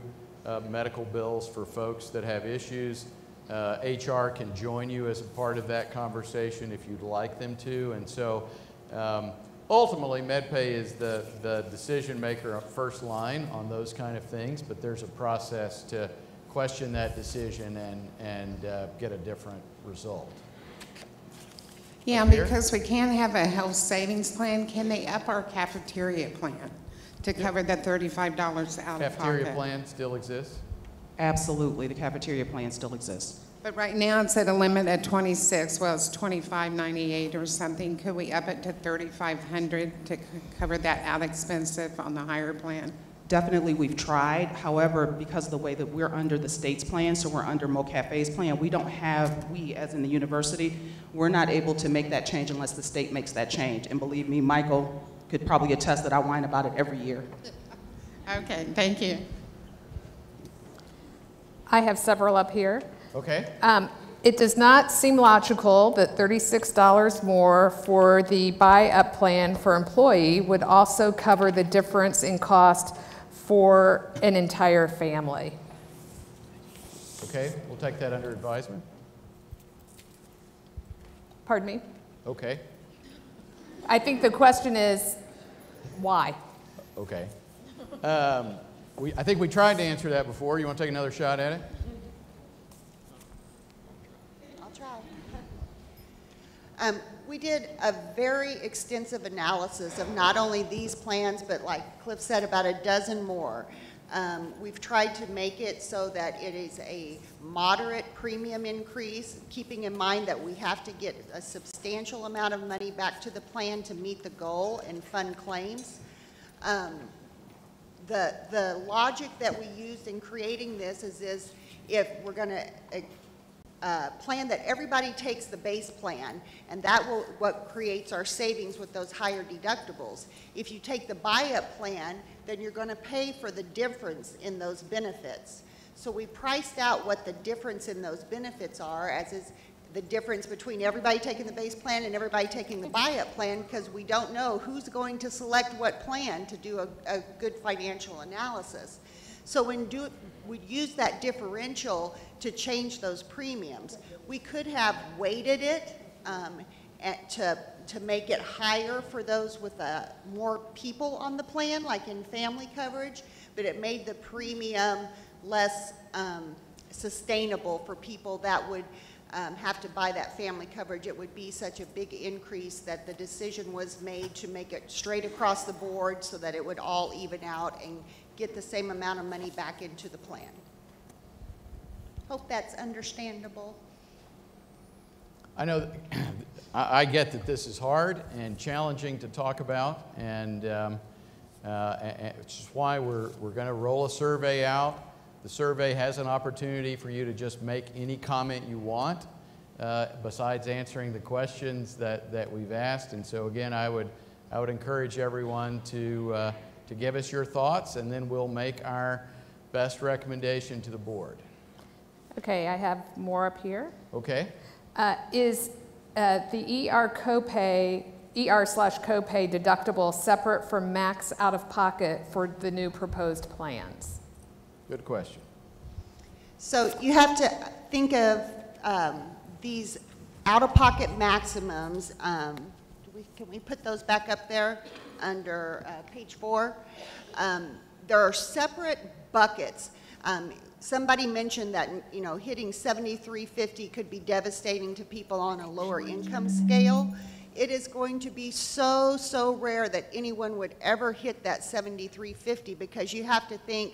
medical bills for folks that have issues. HR can join you as a part of that conversation if you'd like them to. And so ultimately, MedPay is the decision maker first line on those kind of things, but there's a process to question that decision and get a different result. Yeah, because we can't have a health savings plan, can they up our cafeteria plan to cover the $35 out of pocket? Cafeteria plan still exists? Absolutely, the cafeteria plan still exists. But right now it's at a limit at 26, well, it's $25.98 or something. Could we up it to $3,500 to cover that out expensive on the higher plan? Definitely, we've tried. However, because of the way that we're under the state's plan, so we're under MoCafe's plan, we don't have, we as in the university, we're not able to make that change unless the state makes that change. And believe me, Michael could probably attest that I whine about it every year. Okay, thank you. I have several up here. Okay. It does not seem logical that $36 more for the buy-up plan for employee would also cover the difference in cost for an entire family. Okay, we'll take that under advisement. Pardon me? Okay. I think the question is, why? Okay. I think we tried to answer that before. You want to take another shot at it? I'll try. We did a very extensive analysis of not only these plans, but like Cliff said, about a dozen more. We've tried to make it so that it is a moderate premium increase, keeping in mind that we have to get a substantial amount of money back to the plan to meet the goal and fund claims. The logic that we used in creating this is if we're going to plan that everybody takes the base plan, and that will what creates our savings with those higher deductibles. If you take the buy-up plan, then you're going to pay for the difference in those benefits. So we priced out what the difference in those benefits are, as is the difference between everybody taking the base plan and everybody taking the buy-up plan, because we don't know who's going to select what plan to do a good financial analysis. So when we use that differential to change those premiums. We could have weighted it to make it higher for those with more people on the plan, like in family coverage, but it made the premium less sustainable for people that would have to buy that family coverage. It would be such a big increase that the decision was made to make it straight across the board so that it would all even out and get the same amount of money back into the plan. Hope that's understandable. I know, I get that this is hard and challenging to talk about, and which is why we're going to roll a survey out. The survey has an opportunity for you to just make any comment you want, besides answering the questions that we've asked. And so again, I would encourage everyone to give us your thoughts, and then we'll make our best recommendation to the board. Okay, I have more up here. Okay. Is the ER/copay deductible separate from max out-of-pocket for the new proposed plans? Good question. So you have to think of these out-of-pocket maximums. Can we put those back up there under page 4? There are separate buckets. Somebody mentioned that, you know, hitting $73.50 could be devastating to people on a lower income scale. It is going to be so rare that anyone would ever hit that $73.50, because you have to think,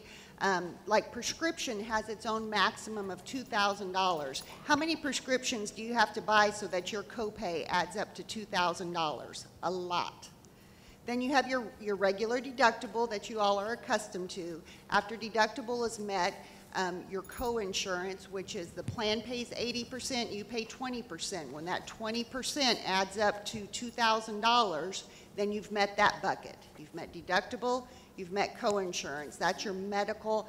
like prescription has its own maximum of $2,000. How many prescriptions do you have to buy so that your copay adds up to $2,000? A lot. Then you have your regular deductible that you all are accustomed to. After deductible is met, your co-insurance, which is the plan pays 80%, you pay 20%. When that 20% adds up to $2,000, then you've met that bucket. You've met deductible, you've met co-insurance. That's your medical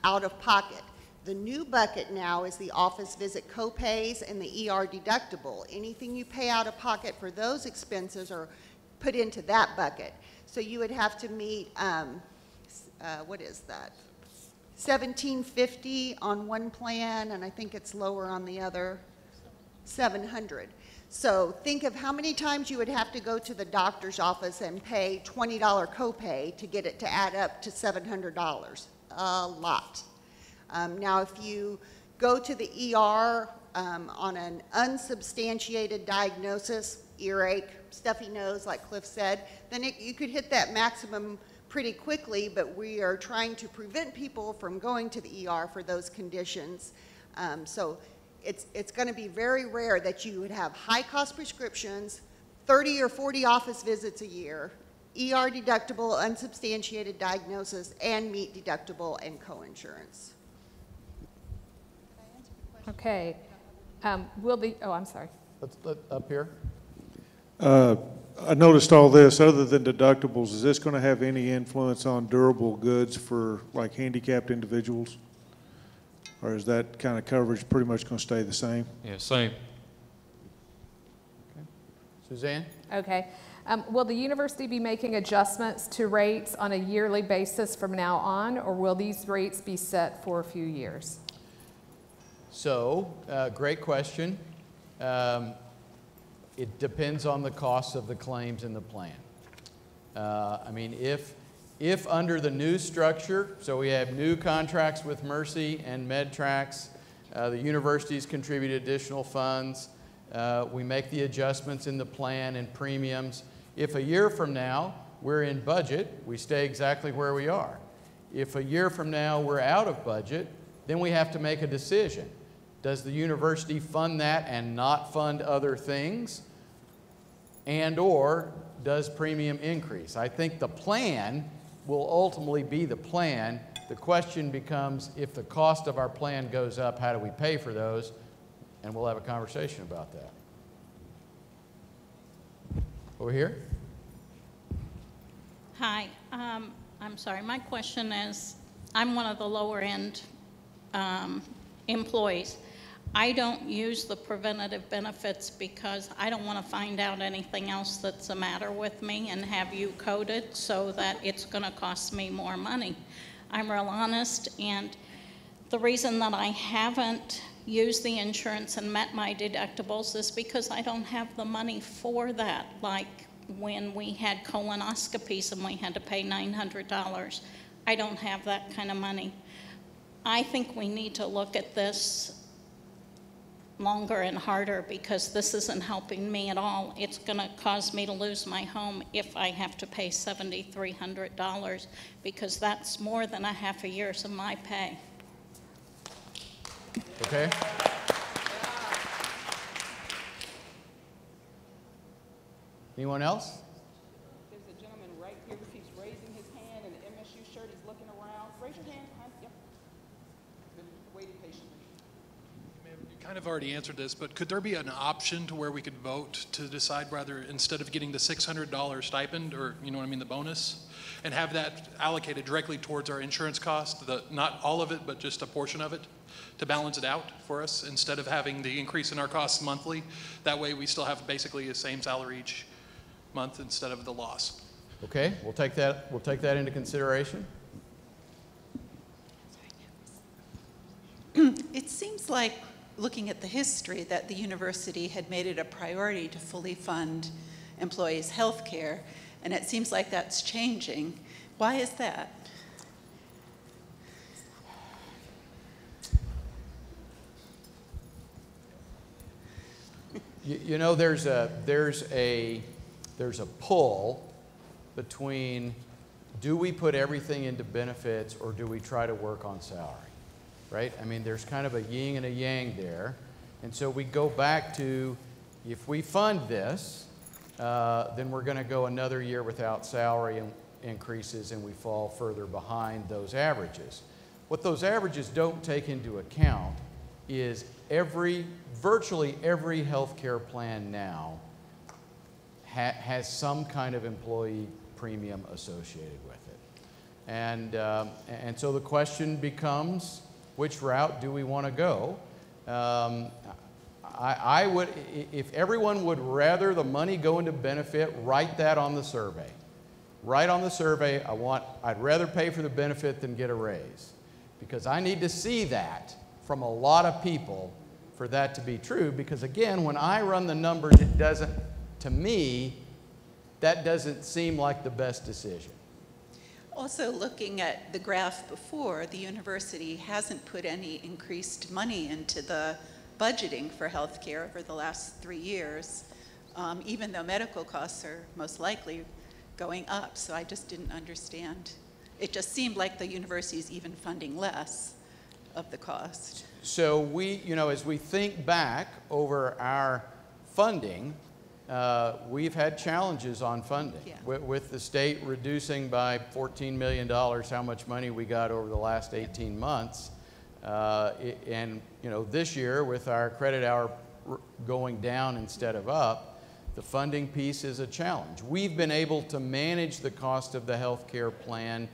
out-of-pocket. The new bucket now is the office visit co-pays and the ER deductible. Anything you pay out of pocket for those expenses are put into that bucket. So you would have to meet, what is that? $1,750 on one plan, and I think it's lower on the other, $700. So think of how many times you would have to go to the doctor's office and pay $20 copay to get it to add up to $700. A lot. Now, if you go to the ER on an unsubstantiated diagnosis, earache, stuffy nose, like Cliff said, then you could hit that maximum pretty quickly, but we are trying to prevent people from going to the ER for those conditions. So it's going to be very rare that you would have high-cost prescriptions, 30 or 40 office visits a year, ER deductible, unsubstantiated diagnosis, and meet deductible and co-insurance. Okay. Oh, I'm sorry. Let's up here. I noticed all this, other than deductibles, is this going to have any influence on durable goods for like handicapped individuals? Or is that kind of coverage pretty much going to stay the same? Yeah, same. Okay. Suzanne? Okay. Will the university be making adjustments to rates on a yearly basis from now on, or will these rates be set for a few years? So, great question. It depends on the cost of the claims in the plan. I mean, if under the new structure, so we have new contracts with Mercy and MedTrax, the universities contribute additional funds, we make the adjustments in the plan and premiums. If a year from now we're in budget, we stay exactly where we are. If a year from now we're out of budget, then we have to make a decision. Does the university fund that and not fund other things? And or does premium increase? I think the plan will ultimately be the plan. The question becomes, if the cost of our plan goes up, how do we pay for those? And we'll have a conversation about that. Over here. Hi, I'm sorry. My question is, I'm one of the lower end employees. I don't use the preventative benefits because I don't want to find out anything else that's the matter with me and have you coded so that it's going to cost me more money. I'm real honest, and the reason that I haven't used the insurance and met my deductibles is because I don't have the money for that. Like when we had colonoscopies and we had to pay $900, I don't have that kind of money. I think we need to look at this longer and harder because this isn't helping me at all. It's going to cause me to lose my home if I have to pay $7,300 because that's more than a half a year's of my pay. Okay. Anyone else? There's a gentleman right here who keeps raising his hand in the MSU shirt. He's looking around. Raise your hand. Yep. Been waiting patiently. You kind of already answered this, but could there be an option to where we could vote to decide rather instead of getting the $600 stipend or, you know what I mean, the bonus, and have that allocated directly towards our insurance cost, not all of it, but just a portion of it, to balance it out for us instead of having the increase in our costs monthly? That way we still have basically the same salary each month instead of the loss. Okay, we'll take that into consideration. It seems like, looking at the history, that the university had made it a priority to fully fund employees' health care, and it seems like that's changing. Why is that? You know, there's a pull between, do we put everything into benefits or do we try to work on salary, right? I mean, there's kind of a yin and a yang there. And so we go back to, if we fund this, then we're going to go another year without salary increases and we fall further behind those averages. What those averages don't take into account is virtually every healthcare plan now has some kind of employee premium associated with it. And so the question becomes, which route do we want to go? I would, if everyone would rather the money go into benefit, write that on the survey. Write on the survey, I'd rather pay for the benefit than get a raise. Because I need to see that from a lot of people for that to be true. Because again, when I run the numbers, it doesn't, to me, that doesn't seem like the best decision. Also, looking at the graph before, the university hasn't put any increased money into the budgeting for health care over the last 3 years, even though medical costs are most likely going up. So I just didn't understand. It just seemed like the university is even funding less of the cost. So we, as we think back over our funding, we've had challenges on funding. Yeah. With the state reducing by $14 million how much money we got over the last 18 months. And this year with our credit hour going down instead of up, the funding piece is a challenge. We've been able to manage the cost of the health care plan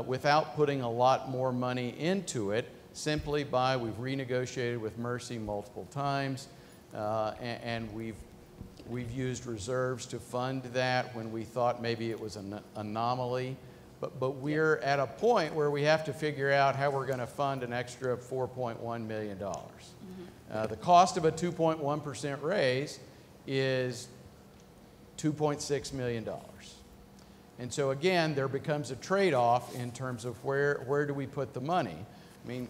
without putting a lot more money into it, simply by we've renegotiated with Mercy multiple times, and we've used reserves to fund that when we thought maybe it was an anomaly. But we're at a point where we have to figure out how we're going to fund an extra $4.1 million. The cost of a 2.1% raise is $2.6 million. And so again, there becomes a trade-off in terms of where do we put the money. I mean,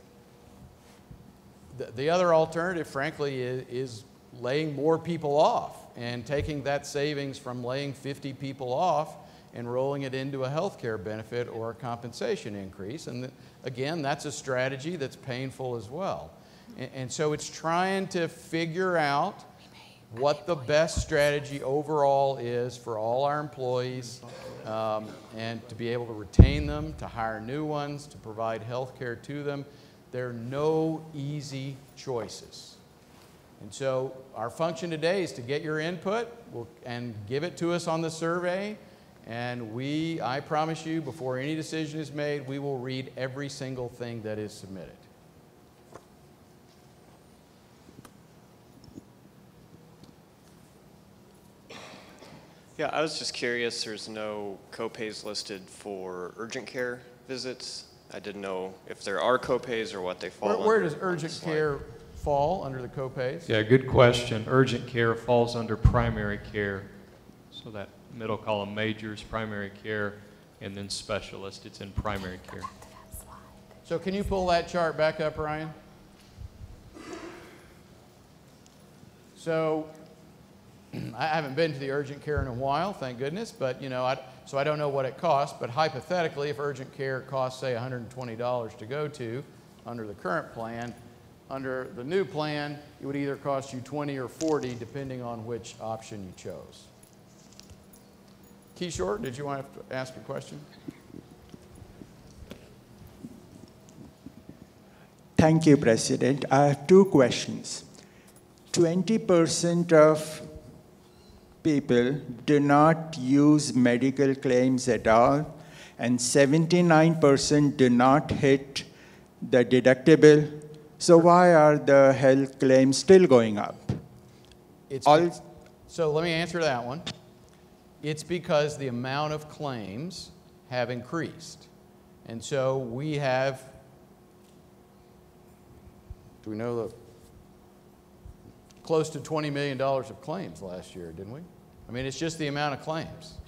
the other alternative, frankly, is laying more people off and taking that savings from laying 50 people off and rolling it into a health care benefit or a compensation increase. And again, that's a strategy that's painful as well. And so it's trying to figure out what the best strategy overall is for all our employees and to be able to retain them, to hire new ones, to provide health care to them. There are no easy choices. And so our function today is to get your input and give it to us on the survey. And I promise you, before any decision is made, we will read every single thing that is submitted. Yeah, I was just curious, there's no copays listed for urgent care visits. I didn't know if there are copays or what they fall under. Where does urgent care fall under the copays? Yeah, good question. Urgent care falls under primary care. So that middle column, majors, primary care, and then specialist, it's in primary care. So can you pull that chart back up, Ryan? So I haven't been to the urgent care in a while, thank goodness, but so I don't know what it costs, but hypothetically, if urgent care costs, say, $120 to go to under the current plan, under the new plan, it would either cost you $20 or $40, depending on which option you chose. Kishore, did you want to ask a question? Thank you, President. I have two questions. 20% of people do not use medical claims at all, and 79% do not hit the deductible. So why are the health claims still going up? So let me answer that one. It's because the amount of claims have increased. And so we have, do we know close to $20 million of claims last year, didn't we? I mean, it's just the amount of claims.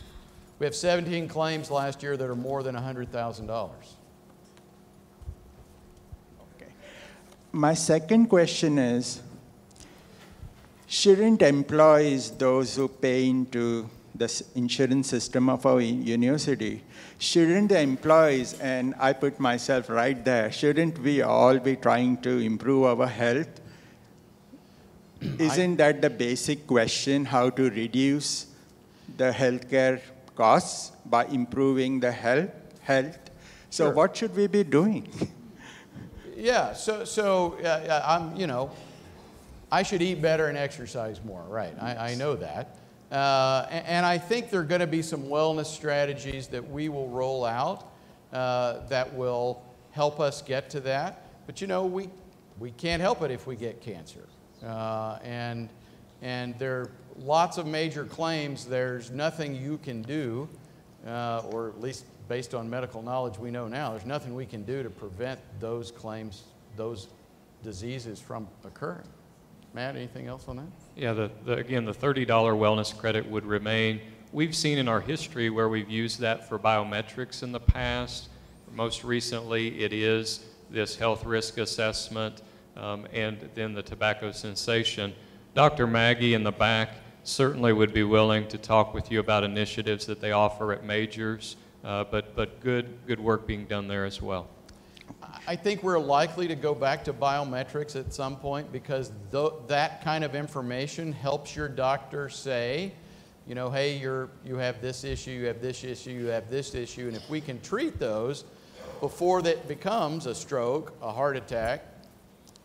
We have 17 claims last year that are more than $100,000. Okay. My second question is, shouldn't employees, those who pay into the insurance system of our university, shouldn't the employees, and I put myself right there, shouldn't we all be trying to improve our health? Isn't that the basic question, how to reduce the healthcare costs by improving the health? So Sure. What should we be doing? Yeah, I should eat better and exercise more, right? I know that. And I think there are going to be some wellness strategies that we will roll out that will help us get to that. But we can't help it if we get cancer. And there are lots of major claims. There's nothing you can do, or at least based on medical knowledge we know now, there's nothing we can do to prevent those claims, those diseases from occurring. Matt, anything else on that? Yeah, again, the $30 wellness credit would remain. We've seen in our history where we've used that for biometrics in the past. Most recently, it is this health risk assessment and then the tobacco cessation. Dr. Maggie in the back certainly would be willing to talk with you about initiatives that they offer at majors, but good work being done there as well. I think we're likely to go back to biometrics at some point because that kind of information helps your doctor say, hey, you have this issue, you have this issue, you have this issue, and if we can treat those before that becomes a stroke, a heart attack,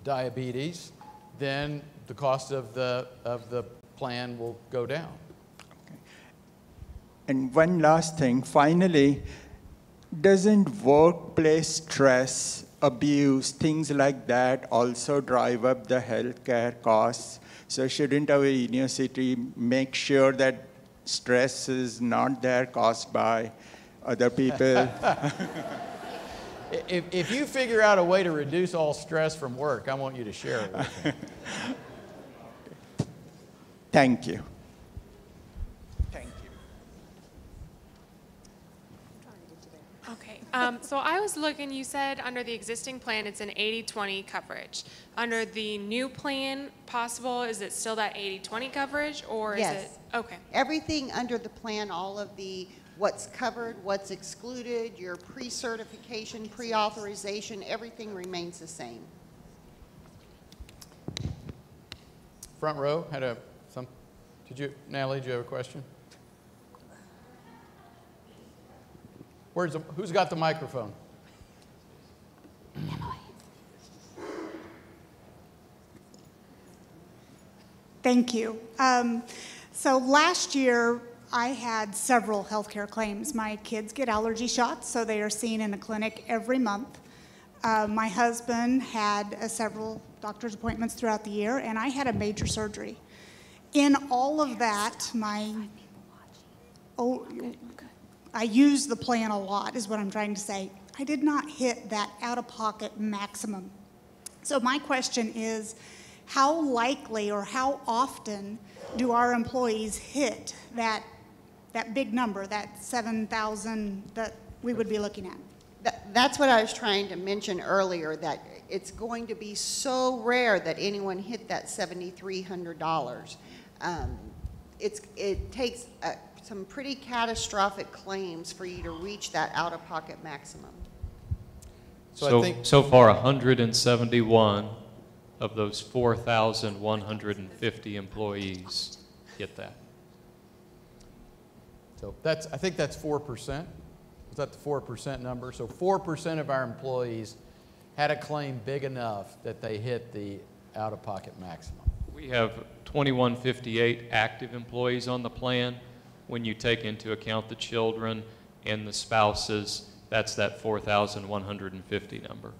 diabetes, then the cost of the plan will go down. Okay. And one last thing, finally, doesn't workplace stress, abuse, things like that also drive up the healthcare costs? So shouldn't our university make sure that stress is not there caused by other people? If you figure out a way to reduce all stress from work, I want you to share it with me. Thank you. Okay, so I was looking, you said under the existing plan, it's an 80-20 coverage. Under the new plan, possible, is it still that 80-20 coverage, or is it? Okay. Everything under the plan, all of the what's covered, what's excluded, your pre-certification, pre-authorization, everything remains the same. Front row Natalie, did you have a question? Who's got the microphone? Thank you. So last year, I had several healthcare claims. My kids get allergy shots, so they are seen in a clinic every month. My husband had several doctor's appointments throughout the year, and I had a major surgery. In all of that, I used the plan a lot, is what I'm trying to say. I did not hit that out-of-pocket maximum. So my question is, how likely or how often do our employees hit that big number, that 7,000 that we would be looking at? That's what I was trying to mention earlier, that it's going to be so rare that anyone hit that $7,300. It takes some pretty catastrophic claims for you to reach that out-of-pocket maximum. So far, 171 of those 4,150 employees get that. So I think that's 4%. Is that the 4% number? So 4% of our employees had a claim big enough that they hit the out-of-pocket maximum. We have 2,158 active employees on the plan. When you take into account the children and the spouses, that's that 4,150 number.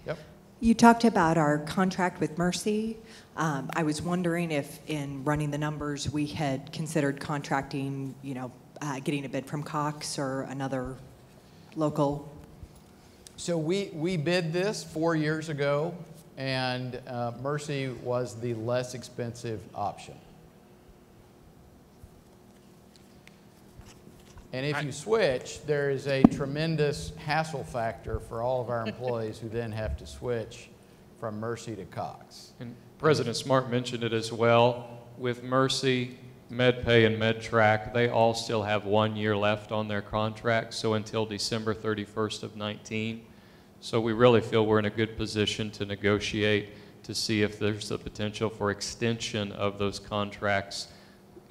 Yep. You talked about our contract with Mercy. I was wondering if in running the numbers we had considered contracting, getting a bid from Cox or another local. So we bid this 4 years ago, and Mercy was the less expensive option. And if you switch, there is a tremendous hassle factor for all of our employees who then have to switch from Mercy to Cox. And President Smart mentioned it as well. With Mercy, MedPay, and MedTrack, they all still have 1 year left on their contract, so until December 31st of 19. So we really feel we're in a good position to negotiate to see if there's the potential for extension of those contracts,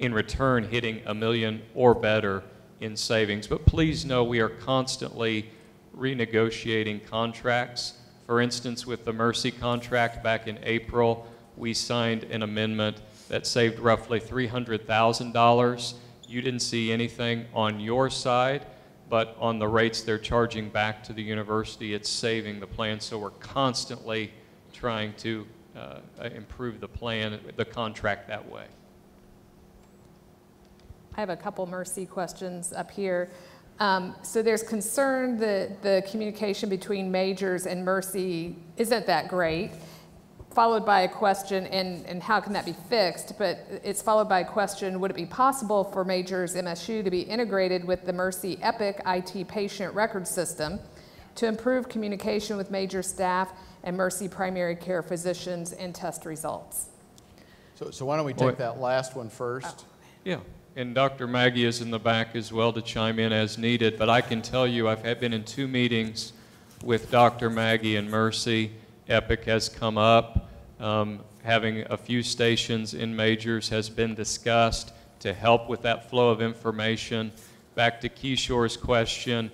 in return hitting $1 million or better in savings. But please know we are constantly renegotiating contracts. For instance, with the Mercy contract back in April, we signed an amendment that saved roughly $300,000. You didn't see anything on your side, but on the rates they're charging back to the university, it's saving the plan. So we're constantly trying to improve the plan, the contract that way. I have a couple Mercy questions up here. So there's concern that the communication between majors and Mercy isn't that great, followed by a question, and how can that be fixed? But it's followed by a question, would it be possible for majors MSU to be integrated with the Mercy Epic IT patient record system to improve communication with major staff and Mercy primary care physicians and test results? So why don't we take that last one first? Yeah. And Dr. Maggie is in the back as well to chime in as needed. But I can tell you I've been in 2 meetings with Dr. Maggie and Mercy. Epic has come up. Having a few stations in majors has been discussed to help with that flow of information. Back to Keyshore's question,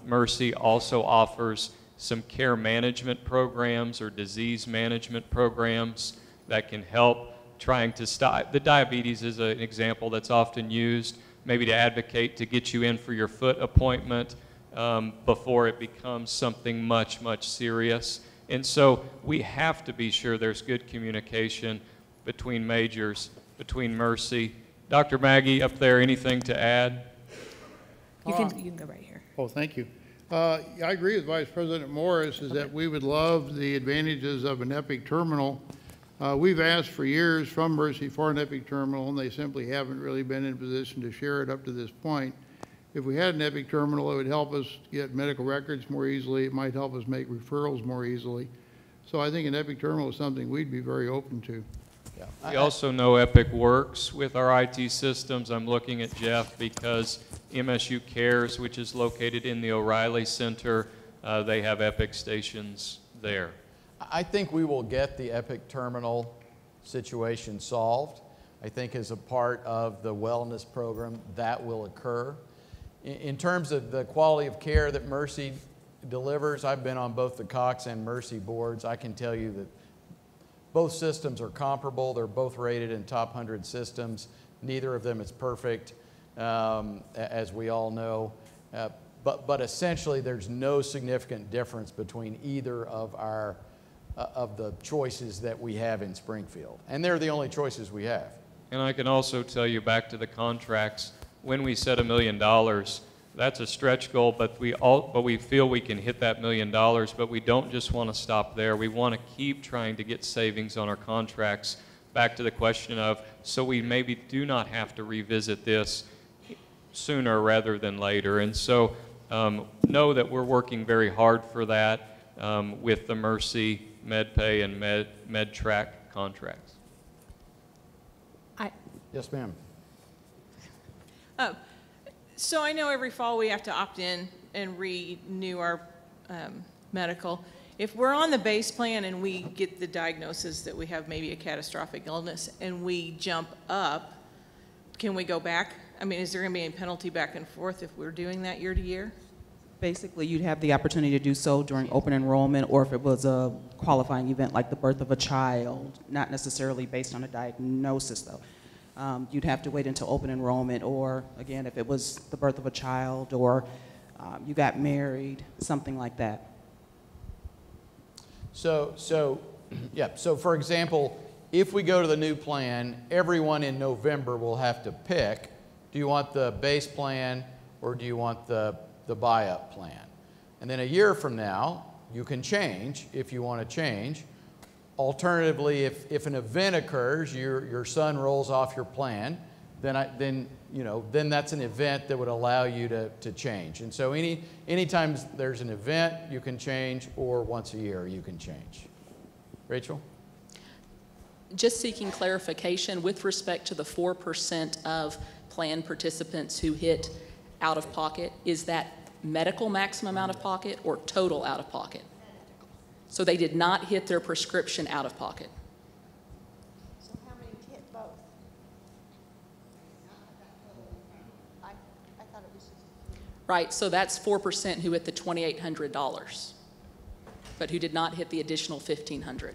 Mercy also offers some care management programs or disease management programs that can help trying to stop. The diabetes is an example that's often used, maybe to advocate to get you in for your foot appointment before it becomes something much, much serious. And so we have to be sure there's good communication between majors, between Mercy. Dr. Maggie, up there, anything to add? You can go right here. Oh, thank you. I agree with Vice President Morris is that we would love the advantages of an Epic terminal. We've asked for years from Mercy for an Epic terminal, and they simply haven't really been in a position to share it up to this point. If we had an Epic terminal, it would help us get medical records more easily. It might help us make referrals more easily. So I think an Epic terminal is something we'd be very open to. Yeah. We also know Epic works with our IT systems. I'm looking at Jeff because MSU Cares, which is located in the O'Reilly Center, they have Epic stations there. I think we will get the Epic terminal situation solved. I think as a part of the wellness program, that will occur. In terms of the quality of care that Mercy delivers, I've been on both the Cox and Mercy boards. I can tell you that both systems are comparable. They're both rated in top 100 systems. Neither of them is perfect, as we all know. But essentially, there's no significant difference between either of our of the choices that we have in Springfield. And they're the only choices we have. And I can also tell you, back to the contracts, when we set $1 million, that's a stretch goal, but we feel we can hit that $1 million, but we don't just want to stop there. We want to keep trying to get savings on our contracts. Back to the question of, so we maybe do not have to revisit this sooner rather than later. And so know that we're working very hard for that with the Mercy, MedPay, and MedTrack contracts. Yes, ma'am. So I know every fall we have to opt in and renew our medical. If we're on the base plan and we get the diagnosis that we have maybe a catastrophic illness and we jump up, can we go back? I mean, is there going to be any penalty back and forth if we're doing that year to year? Basically, you'd have the opportunity to do so during open enrollment, or if it was a qualifying event like the birth of a child, not necessarily based on a diagnosis, though. You'd have to wait until open enrollment, or again, if it was the birth of a child, or you got married, something like that. So for example, if we go to the new plan, everyone in November will have to pick, do you want the base plan or do you want the buy-up plan? And then a year from now, you can change if you want to change. Alternatively, if an event occurs, your son rolls off your plan, then that's an event that would allow you to change. And so anytime there's an event, you can change, or once a year you can change. Rachel? Just seeking clarification with respect to the 4% of plan participants who hit out of pocket. Is that medical maximum out of pocket or total out of pocket? So they did not hit their prescription out of pocket. So how many hit both? I thought it was just... Right, so that's 4% who hit the $2,800, but who did not hit the additional $1,500.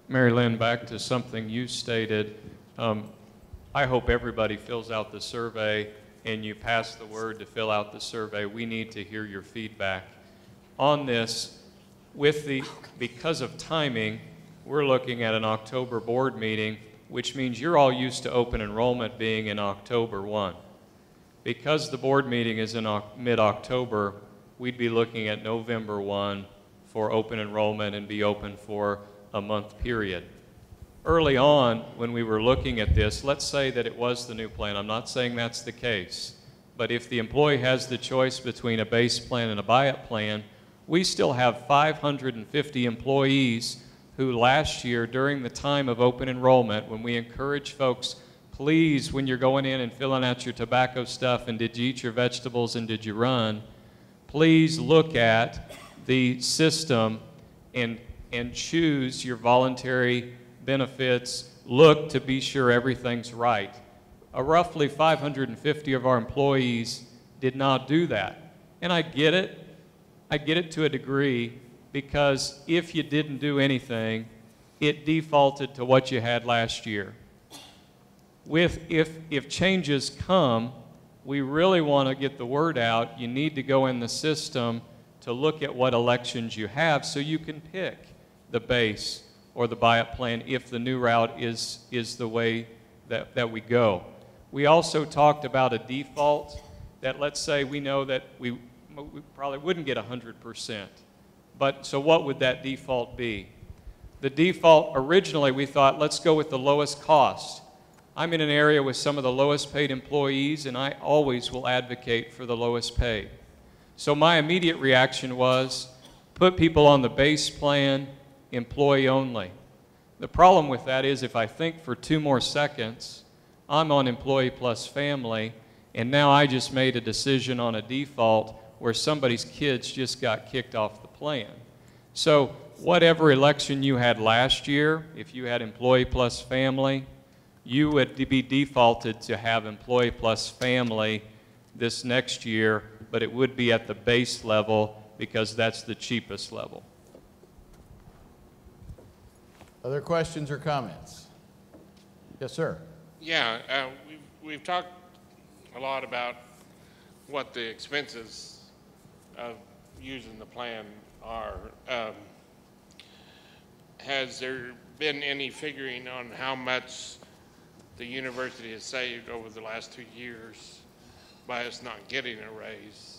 Mary Lynn, back to something you stated. I hope everybody fills out the survey and you pass the word to fill out the survey. We need to hear your feedback on this. Because of timing, we're looking at an October board meeting, which means you're all used to open enrollment being in October 1. Because the board meeting is in mid-October, we'd be looking at November 1 for open enrollment and be open for a month period. Early on, when we were looking at this, let's say that it was the new plan. I'm not saying that's the case, but if the employee has the choice between a base plan and a buy-up plan, we still have 550 employees who last year, during the time of open enrollment, when we encourage folks, please, when you're going in and filling out your tobacco stuff and did you eat your vegetables and did you run, please look at the system and choose your voluntary benefits. Look to be sure everything's right. Roughly 550 of our employees did not do that. And I get it. I get it to a degree, because if you didn't do anything, it defaulted to what you had last year. If changes come, we really want to get the word out. You need to go in the system to look at what elections you have so you can pick the base or the buy-up plan if the new route is the way that we go. We also talked about a default that, let's say we know that we probably wouldn't get 100%. But so what would that default be? The default, originally we thought, let's go with the lowest cost. I'm in an area with some of the lowest paid employees, and I always will advocate for the lowest paid. So my immediate reaction was, put people on the base plan, employee only. The problem with that is, if I think for 2 more seconds, I'm on employee plus family, and now I just made a decision on a default where somebody's kids just got kicked off the plan. So whatever election you had last year, if you had employee plus family, you would be defaulted to have employee plus family this next year, but it would be at the base level because that's the cheapest level. Other questions or comments? Yes, sir. Yeah, we've talked a lot about what the expenses of using the plan are. Has there been any figuring on how much the university has saved over the last 2 years by us not getting a raise?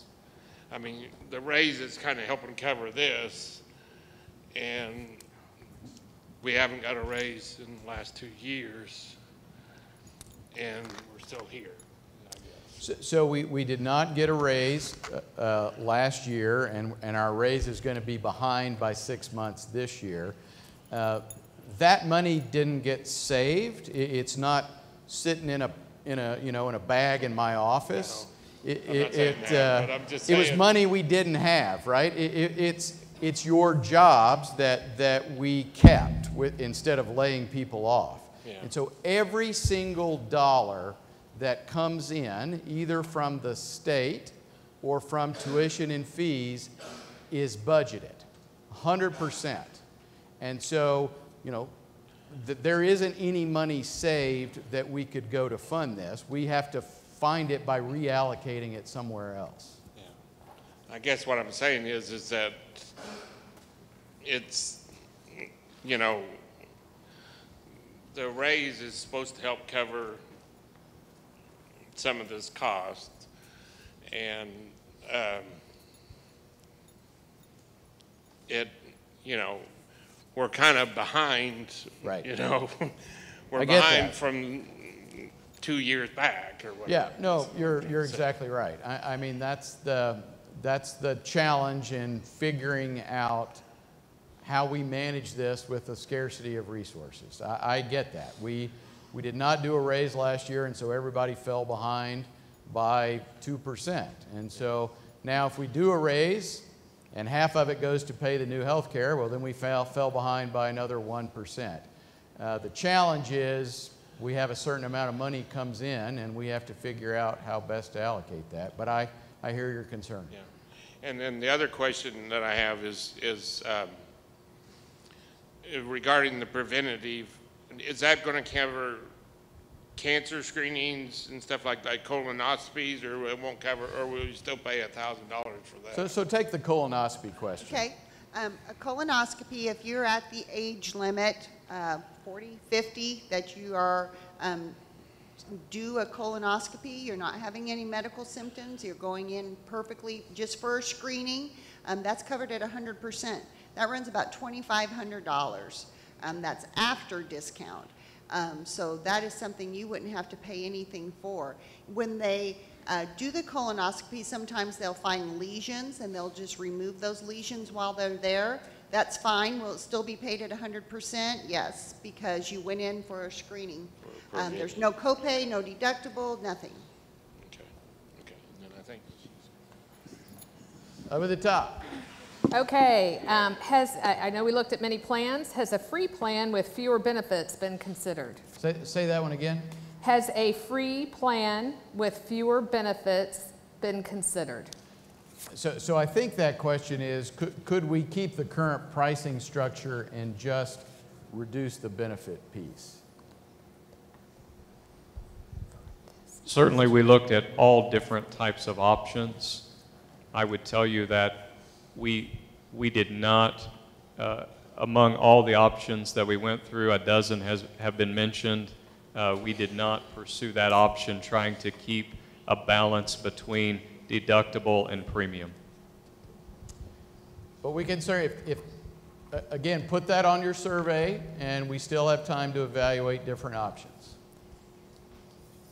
I mean, the raise is kind of helping cover this, and we haven't got a raise in the last 2 years, and we're still here. So we did not get a raise last year, and our raise is going to be behind by 6 months this year. That money didn't get saved. It's not sitting in a bag in my office. It was money we didn't have, right? It's your jobs that we kept instead of laying people off. Yeah. And so every single dollar that comes in, either from the state or from tuition and fees, is budgeted, 100%. And so, there isn't any money saved that we could go to fund this. We have to find it by reallocating it somewhere else. Yeah. I guess what I'm saying is that it's, the raise is supposed to help cover some of this cost, and we're kind of behind, right? We're behind from 2 years back or whatever. Yeah, no, you're exactly right. I mean, that's the challenge in figuring out how we manage this with the scarcity of resources. I get that. We did not do a raise last year, and so everybody fell behind by 2%. And so now if we do a raise and half of it goes to pay the new health care, well, then we fell behind by another 1%. The challenge is we have a certain amount of money comes in, and we have to figure out how best to allocate that. But I hear your concern. Yeah. And then the other question that I have is regarding the preventative. Is that going to cover cancer screenings and stuff like that, colonoscopies, or it won't cover, or will you still pay $1,000 for that? So take the colonoscopy question. Okay. A colonoscopy, if you're at the age limit, 40, 50, that you are do a colonoscopy, you're not having any medical symptoms, you're going in perfectly just for a screening, that's covered at 100%. That runs about $2,500. That's after discount. So that is something you wouldn't have to pay anything for. When they do the colonoscopy, sometimes they'll find lesions and they'll just remove those lesions while they're there. That's fine. Will it still be paid at 100%? Yes, because you went in for a screening. There's no copay, no deductible, nothing. Okay. Then I think. Over the top. Okay, I know we looked at many plans. Has a free plan with fewer benefits been considered? Say that one again. Has a free plan with fewer benefits been considered? So I think that question is, could we keep the current pricing structure and just reduce the benefit piece? Certainly, we looked at all different types of options. I would tell you that we did not, among all the options that we went through, a dozen have been mentioned. We did not pursue that option, trying to keep a balance between deductible and premium. But we can say, again, put that on your survey, and we still have time to evaluate different options.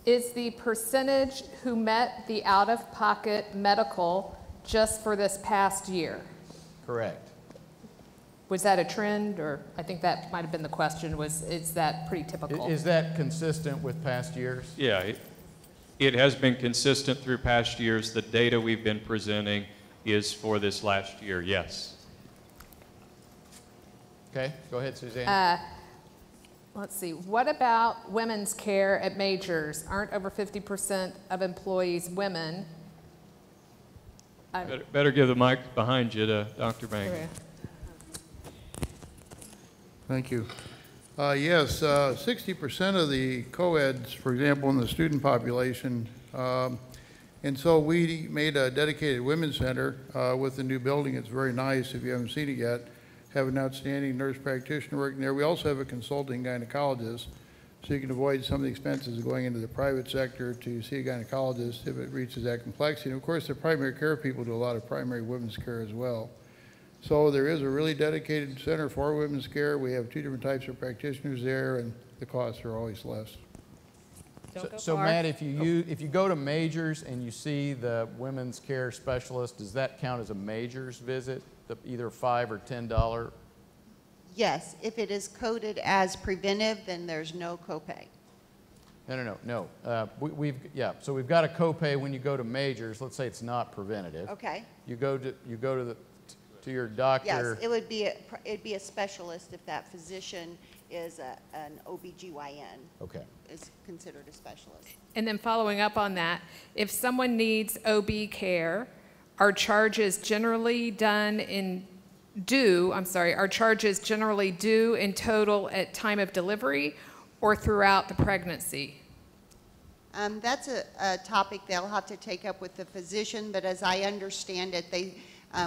Is the percentage who met the out-of-pocket medical just for this past year? Correct. Was that a trend, or I think that might have been the question, is that pretty typical? Is that consistent with past years? Yeah, it has been consistent through past years. The data we've been presenting is for this last year, yes. Okay, go ahead, Suzanne. let's see, what about women's care at majors? Aren't over 50% of employees women? Better give the mic behind you to Dr. Bank. Okay. Thank you. Yes, 60% of the co-eds, for example, in the student population, and so we made a dedicated women's center with the new building. It's very nice if you haven't seen it yet. Have an outstanding nurse practitioner working there. We also have a consulting gynecologist, so you can avoid some of the expenses of going into the private sector to see a gynecologist if it reaches that complexity. And of course, the primary care people do a lot of primary women's care as well. So there is a really dedicated center for women's care. We have 2 different types of practitioners there, and the costs are always less. So Matt, if you go to majors and you see the women's care specialist, does that count as a majors visit, either $5 or $10? Yes, if it is coded as preventive, then there's no copay. No. So we've got a copay when you go to majors. Let's say it's not preventative. Okay. You go to your doctor. Yes, it'd be a specialist if that physician is an OBGYN. Okay. Is considered a specialist. And then following up on that, if someone needs OB care, are charges generally due in total at time of delivery or throughout the pregnancy? That's a topic they'll have to take up with the physician, but as I understand it,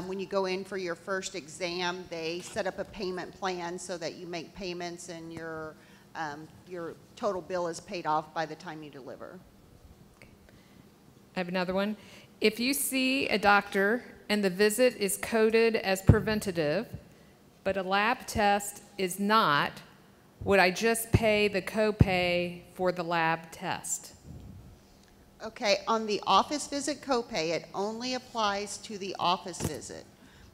when you go in for your first exam, they set up a payment plan so that you make payments and your total bill is paid off by the time you deliver. I have another one. If you see a doctor and the visit is coded as preventative, but a lab test is not, would I just pay the copay for the lab test? Okay, on the office visit copay, it only applies to the office visit.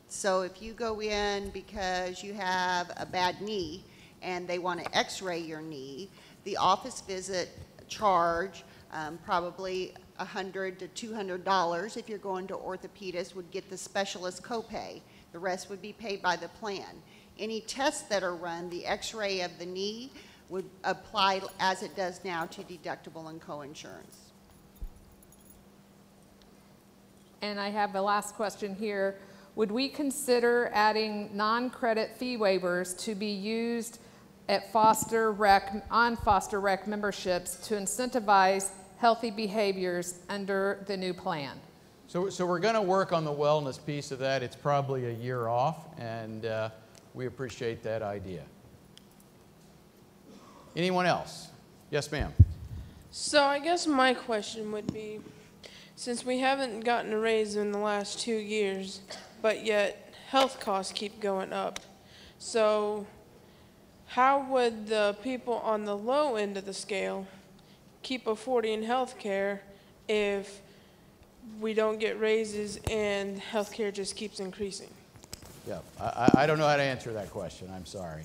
So if you go in because you have a bad knee and they want to x-ray your knee, the office visit charge, probably $100 to $200 if you're going to orthopedist, would get the specialist copay. The rest would be paid by the plan. Any tests that are run, the x-ray of the knee would apply as it does now to deductible and coinsurance. And I have a last question here. Would we consider adding non-credit fee waivers to be used at on foster rec memberships to incentivize healthy behaviors under the new plan? So we're going to work on the wellness piece of that. It's probably a year off, and we appreciate that idea. Anyone else? Yes, ma'am. So I guess my question would be, since we haven't gotten a raise in the last 2 years, but yet health costs keep going up, so how would the people on the low end of the scale keep affording health care if we don't get raises and health care just keeps increasing? Yeah, I don't know how to answer that question. I'm sorry.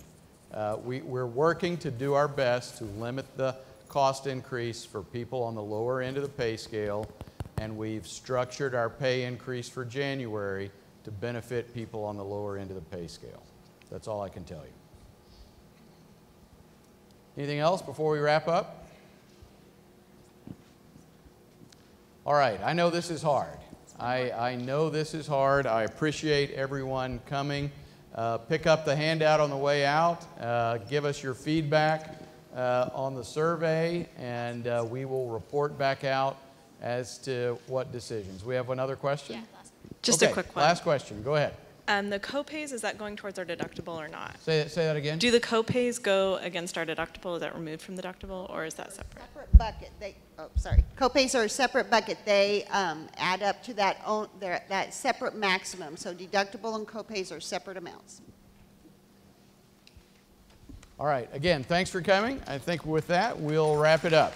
We're working to do our best to limit the cost increase for people on the lower end of the pay scale, and we've structured our pay increase for January to benefit people on the lower end of the pay scale. That's all I can tell you. Anything else before we wrap up? All right, I know this is hard. I know this is hard. I appreciate everyone coming. Pick up the handout on the way out. Give us your feedback on the survey, and we will report back out as to what decisions. We have another question? Yeah, just okay, a quick one. Last question. Go ahead. The copays, is that going towards our deductible or not? Say that again. Do the copays go against our deductible? Is that removed from the deductible, or is that separate? Separate bucket. Copays are a separate bucket. They add up to that separate maximum. So deductible and copays are separate amounts. All right. Again, thanks for coming. I think with that, we'll wrap it up.